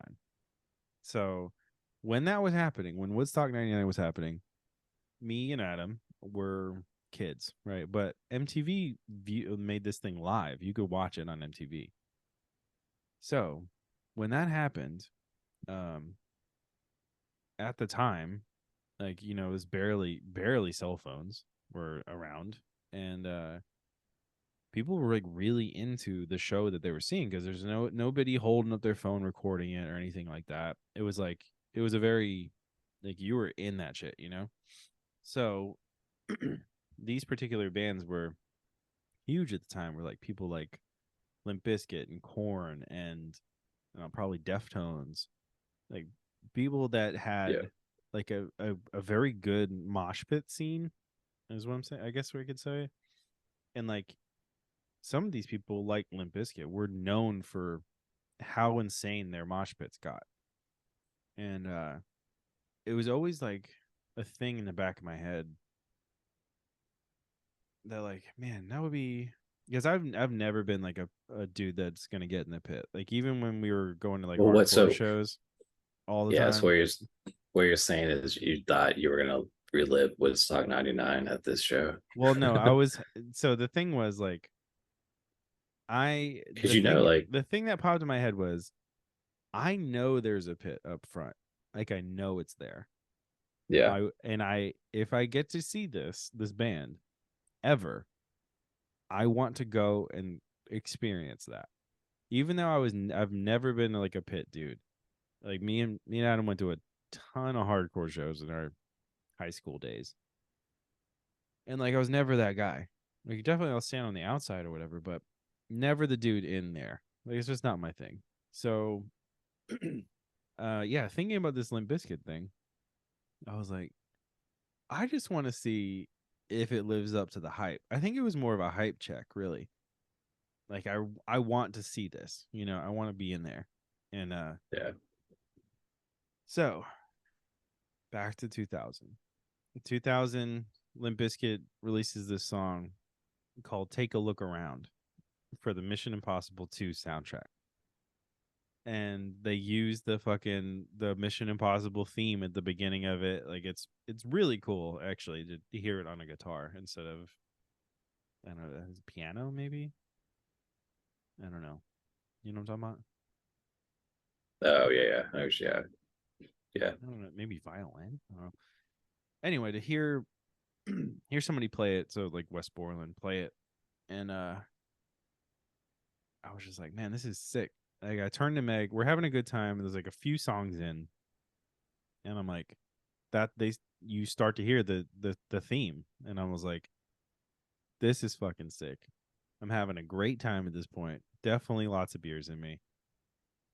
So when that was happening, when Woodstock 99 was happening, me and Adam were kids, right? But made this thing live. You could watch it on MTV. So when that happened, um, at the time, like, it was barely cell phones were around. And people were like really into the show that they were seeing because there's nobody holding up their phone recording it or anything like that. It was like it was a very like you were in that shit. So these particular bands were huge at the time. Were like people like Limp Bizkit and Corn and probably Deftones, like people that Yeah. had like a very good mosh pit scene is what I'm saying. I guess we could say. And like some of these people like Limp Bizkit were known for how insane their mosh pits got. And it was always like a thing in the back of my head that like, man, that would be because I've never been like a dude that's gonna get in the pit. Like even when we were going to like Well, what hardcore so? shows all the Yeah, so time. what you're saying is you thought you were gonna relive Woodstock '99 at this show Well, no, I was so the thing was like I because you know, like, the thing that popped in my head was I know there's a pit up front. Like I know it's there. yeah, I if I get to see this band ever, I want to go and experience that. Even though I've never been like a pit dude. Like me and Adam went to a ton of hardcore shows in our high school days. And like I was never that guy. Like definitely I'll stand on the outside or whatever, but never the dude in there. Like it's just not my thing. So yeah, thinking about this Limp Bizkit thing, I was like, I just want to see if it lives up to the hype. I think it was more of a hype check, really. Like I want to see this. I want to be in there. And yeah. so back to 2000. 2000, Limp Bizkit releases this song called "Take a Look Around" for the Mission Impossible 2 soundtrack. And they use the Mission Impossible theme at the beginning of it. Like it's really cool actually to hear it on a guitar instead of I don't know, piano maybe. I don't know. You know what I'm talking about? Oh yeah, yeah, oh yeah, yeah. I don't know. Maybe violin. I don't know. Anyway, to hear somebody play it, so like West Borland play it, and I was just like, man, this is sick. Like I turned to Meg, we're having a good time, and there's like a few songs in, and I'm like, that they you start to hear the theme, and I was like, this is fucking sick. I'm having a great time at this point. Definitely lots of beers in me.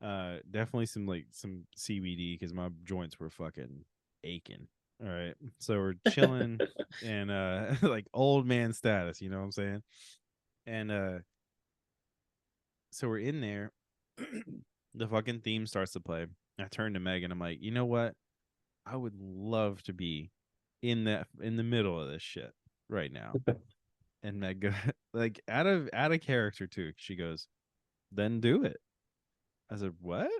Definitely some CBD because my joints were fucking aching. All right. So we're chilling and like old man status, you know what I'm saying? And so we're in there. The fucking theme starts to play. I turn to Meg and I'm like, you know what? I would love to be in the middle of this shit right now. And Meg like out of character too. She goes, then do it. I said, what?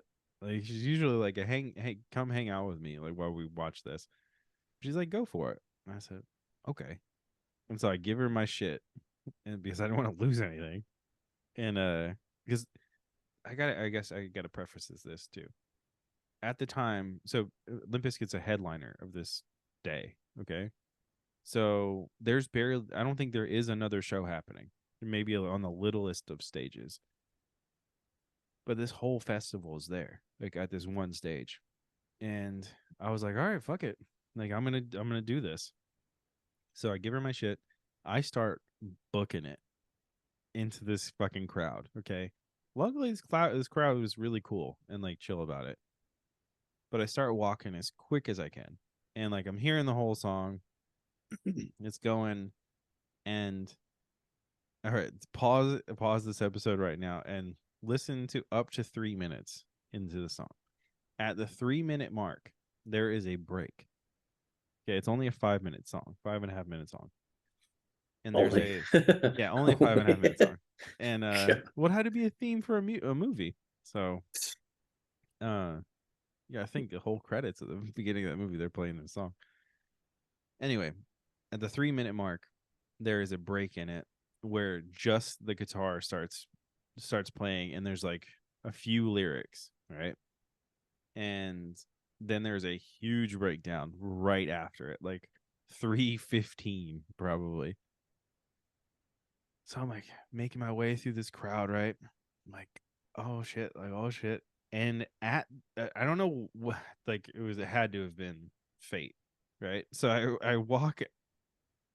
Like she's usually like a hey, come hang out with me, like while we watch this. She's like, go for it. And I said, okay. And so I give her my shit, and because I don't want to lose anything. And because I guess I gotta preface this too. At the time, so Limp Bizkit's a headliner of this day. Okay. So there's barely, I don't think there is another show happening. Maybe on the littlest of stages. But this whole festival is there, like at this one stage. And I was like, all right, fuck it. Like I'm gonna do this. So I give her my shit. I start booking it into this fucking crowd. Okay. Luckily this crowd was really cool and like chill about it. But I start walking as quick as I can. And like I'm hearing the whole song. It's going, and all right, pause this episode right now and listen to up to 3 minutes into the song. At the 3 minute mark, there is a break. Okay, it's only a 5 minute song, 5.5 minute song. And there's Only. a yeah, only a 5.5 minute Only. song. And Yeah. what had to be a theme for a movie. So uh yeah, I think the whole credits at the beginning of that movie, they're playing this song. Anyway, at the 3 minute mark, there is a break in it where just the guitar starts playing, and there's like a few lyrics, right? And then there's a huge breakdown right after it, like 3:15 probably. So I'm like making my way through this crowd, right? I'm like, oh shit, like oh shit. And at I don't know what, like it had to have been fate, right? So I walk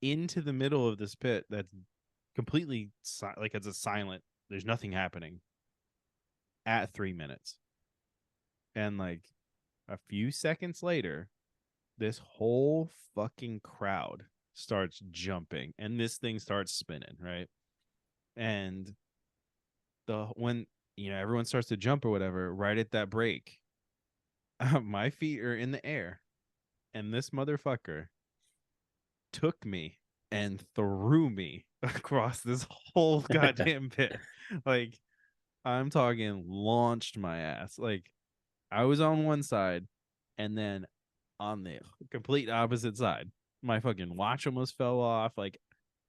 into the middle of this pit that's completely like it's a silent. There's nothing happening at 3 minutes, and like a few seconds later, this whole fucking crowd starts jumping, and this thing starts spinning, right? And when everyone starts to jump or whatever, right at that break, my feet are in the air, and this motherfucker took me and threw me across this whole goddamn pit. Like I'm talking launched my ass. Like I was on one side, and then on the complete opposite side, my fucking watch almost fell off. Like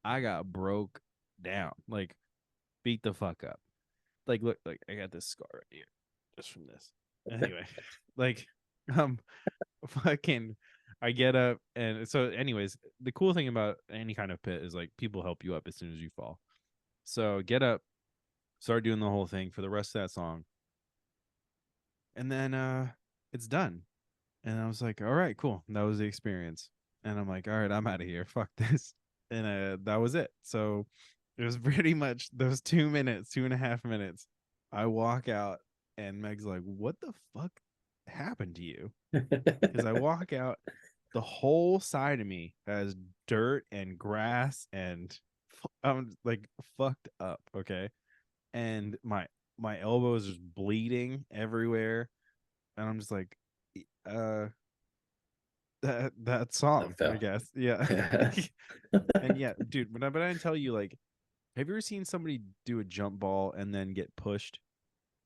I got broke down. Like beat the fuck up. Like look, like I got this scar right here just from this. Anyway, like um fucking I get up, and so anyways, the cool thing about any kind of pit is like people help you up as soon as you fall. So get up, start doing the whole thing for the rest of that song. And then it's done. And I was like, all right, cool. That was the experience. And I'm like, all right, I'm out of here. Fuck this. And that was it. So it was pretty much those 2 minutes, 2.5 minutes. I walk out, and Meg's like, what the fuck happened to you? Because I walk out, the whole side of me has dirt and grass, and I'm like fucked up. Okay. And my elbow is just bleeding everywhere. And I'm just like, uh, that I song, I fell. guess. Yeah. Yeah. And yeah, dude, but I didn't tell you, like, have you ever seen somebody do a jump ball and then get pushed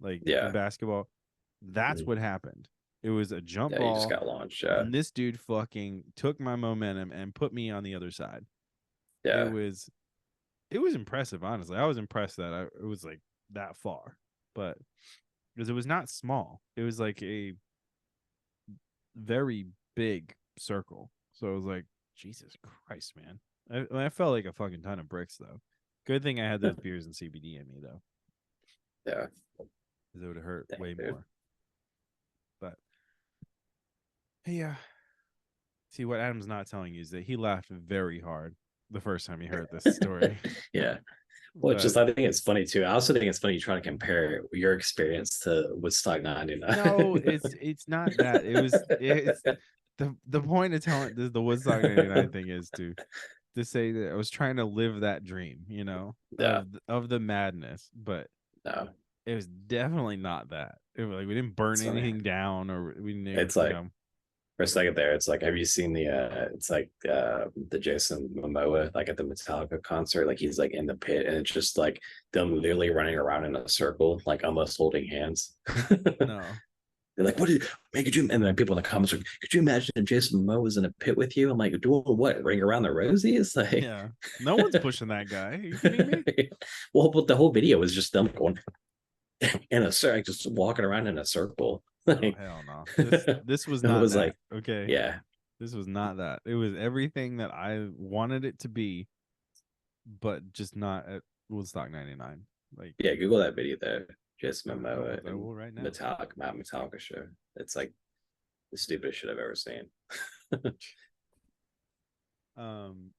like in Yeah. basketball? That's Mhm. what happened. It was a jump Yeah. You just ball, got launched. Yeah. and this dude fucking took my momentum and put me on the other side. It Yeah. was it was impressive, honestly. I was impressed that it was like that far. But because it was not small. It was like a very big circle. So it was like, Jesus Christ, man. I felt like a fucking ton of bricks though. Good thing I had those beers and CBD in me though, Yeah. because it would have hurt Dang, way dude. more. But yeah, see what Adam's not telling you is that he laughed very hard the first time he heard this story. Yeah. Well, it's But just I think it's funny too. I also think it's funny you try to compare your experience to Woodstock '99. no, it's not that. It's the point of telling the Woodstock 99 thing is to say that I was trying to live that dream, Yeah, of the madness, but no, it was definitely not that. It was like we didn't burn it's funny. anything down, or we didn't, It's like for a second there, it's like, have you seen it's like the Jason Momoa like at the Metallica concert, like he's like in the pit and it's just like them literally running around in a circle, like almost holding hands. no. They're like, what did you make you? And then people in the comments are, could you imagine if Jason Momoa was in a pit with you? I'm like, doing what? Ring around the rosies? Like, Yeah. No one's pushing that guy. Are you kidding me? well, but the whole video was just them going in a circle, just walking around in a circle. Oh Like, hell no. it This was not was that. like, Okay. yeah, This was not that. It was everything that I wanted it to be, but just not at Woodstock 99. Like, yeah. Google that video there, Jason Momoa I and will right now. Metallica show. It's like the stupidest shit I've ever seen. Um,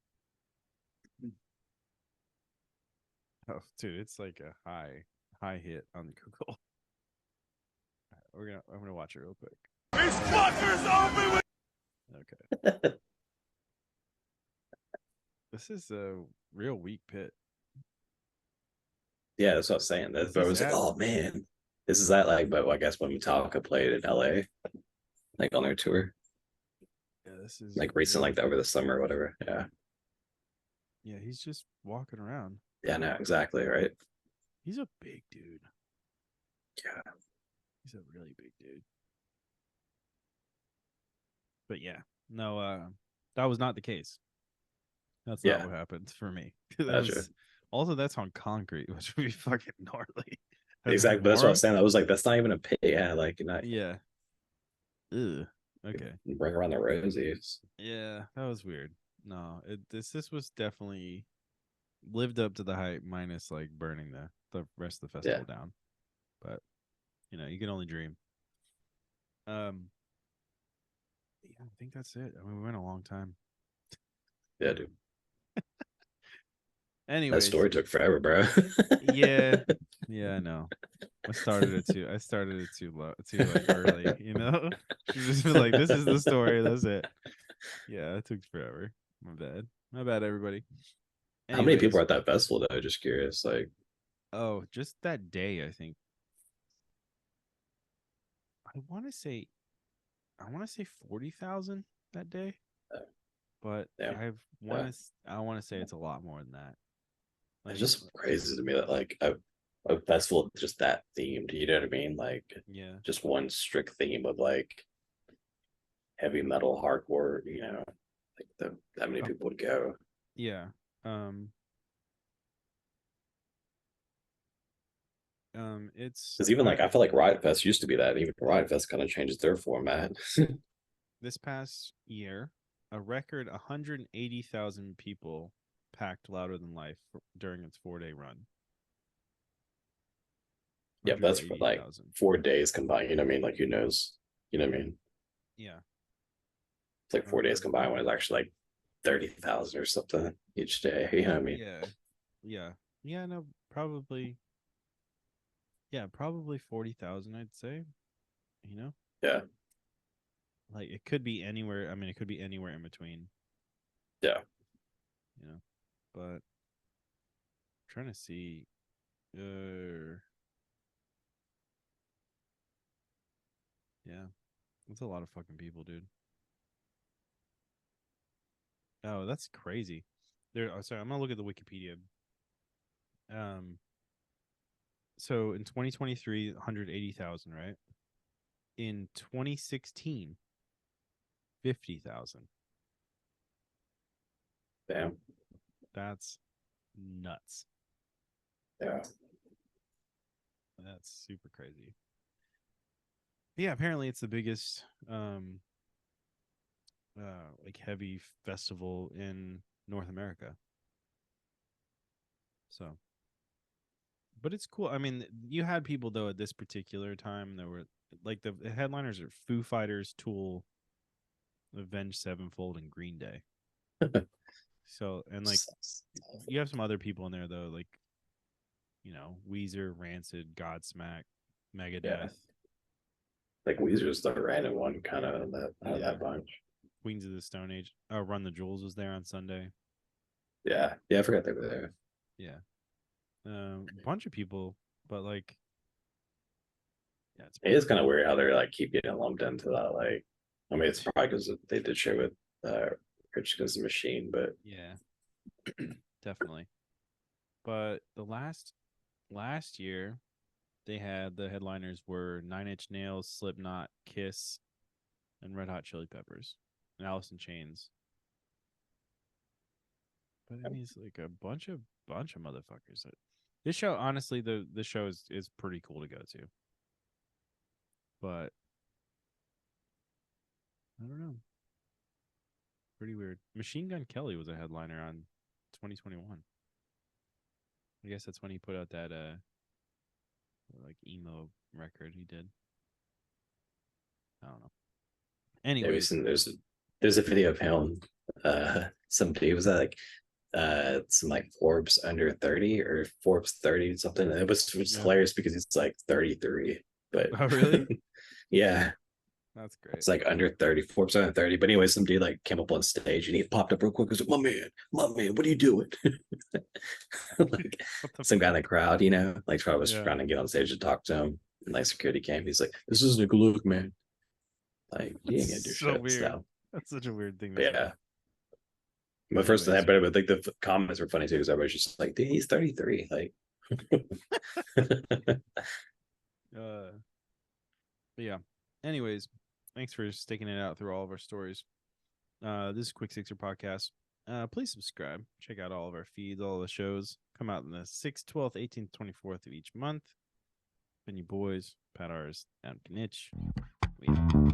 oh, dude, it's like a high hit on Google. I'm gonna watch it real quick. These fuckers open with. Okay, this is a real weak pit. Yeah, that's what I was saying. Is But I this was like, at? oh man, this is that like, but I guess when Metallica played in LA, like on their tour, Yeah, this is like recent, real. like over the summer or whatever. Yeah. Yeah, he's just walking around. Yeah, no, exactly. Right. He's a big dude. Yeah. He's a really big dude. But yeah, no, that was not the case. That's not Yeah. what happened for me. That Gotcha. was also that's on concrete, which would be fucking gnarly. That's like Exactly. But that's what I more. was saying. I was like, that's not even a pit. Yeah. Like, not Yeah. Ugh. Okay. bring around the rosies. Yeah, that was weird. No, this was definitely lived up to the hype, minus like burning the rest of the Yeah. festival down. But you can only dream. Um, yeah, I think that's it. I mean, we went a long time. Yeah, dude. That Anyways, story took forever, bro. yeah, yeah, I know. I started it too low, too like early. Just be like, this is the story. That's it. Yeah, it took forever. My bad. My bad, everybody. How many people Anyways, are at that festival though? Just curious. Like, oh, just that day, I think. I want to say, I want to say 40,000 that day, uh, but yeah, yeah. I want to say it's a lot more than that. It's Like, just crazy to me that like a festival just that themed. You know what I mean? Like, yeah, just one strict theme of like heavy metal, hardcore. Like that many people would go. yeah. Um, it's Because even like I feel like Riot Fest used to be that. Even Riot Fest kind of changes their format. this past year, a record 180,000 people packed Louder Than Life during its 4-day run. Yeah, that's for like 180,000. 4 days combined. You know what I mean? Like who knows? You know what I mean? Yeah. It's like 4 days Um, combined when it's actually like 30,000 or something each day. You know what I mean? yeah. Yeah. Yeah, no, probably. Yeah, probably 40,000, I'd say. You know? Yeah, Like it could be anywhere. I mean, it could be anywhere in between, yeah. you know. But I'm trying to see yeah. That's a lot of fucking people, dude. Oh, that's crazy. Sorry, I'm gonna look at the Wikipedia. Um, so in 2023, 180,000, right? In 2016, 50,000. Damn. That's nuts. Yeah. That's super crazy. Yeah, apparently it's the biggest like heavy festival in North America. So, but it's cool. I mean, you had people though at this particular time that were like the headliners are Foo Fighters, Tool, Avenged Sevenfold, and Green Day. So, and like you have some other people in there though, like Weezer, Rancid, Godsmack, Yeah. Megadeth. Like Weezer's the random one kind of that out of Yeah, that bunch. Queens of the Stone Age. Run the Jewels was there on Sunday. Yeah, I forgot they were there. Yeah, a bunch of people, but like, yeah, It is kind of weird how they're like keep getting lumped into that. Like, I mean, it's probably because they did share with Rich Against the Machine, but yeah, definitely. But the last year, they had the headliners were Nine Inch Nails, Slipknot, Kiss, and Red Hot Chili Peppers, and Alice in Chains. But I mean, it's like a bunch of motherfuckers. This show, honestly, the show is pretty cool to go to. But I don't know, pretty weird. Machine Gun Kelly was a headliner on 2021. I guess that's when he put out that like emo record he did. I don't know. yeah, we've Anyways, seen there's a video of him. Somebody was that like some like Forbes under 30 or Forbes 30 something. It was yeah. hilarious because he's like 33, but Oh, really? yeah, That's great. it's like under 30, Forbes under 30. But anyway, some dude like came up on stage and he popped up real quick. Was like, my man, what are you doing? Like What the some guy in fuck? the crowd, like Travis was Yeah. trying to get on stage to talk to him. And like security came. He's like, this isn't a good look, man. Like, you ain't gonna do That's so shit. weird. So That's such a weird thing to but say. yeah. My first Anyways, but like the comments were funny too because everybody's just like, dude, he's 33. Like uh, but yeah. Anyways, thanks for sticking it out through all of our stories. This is Quick Sixer Podcast. Please subscribe. Check out all of our feeds. All the shows come out on the 6th, 12th, 18th, 24th of each month. Been you boys, Pat Ars, and Knych. We out.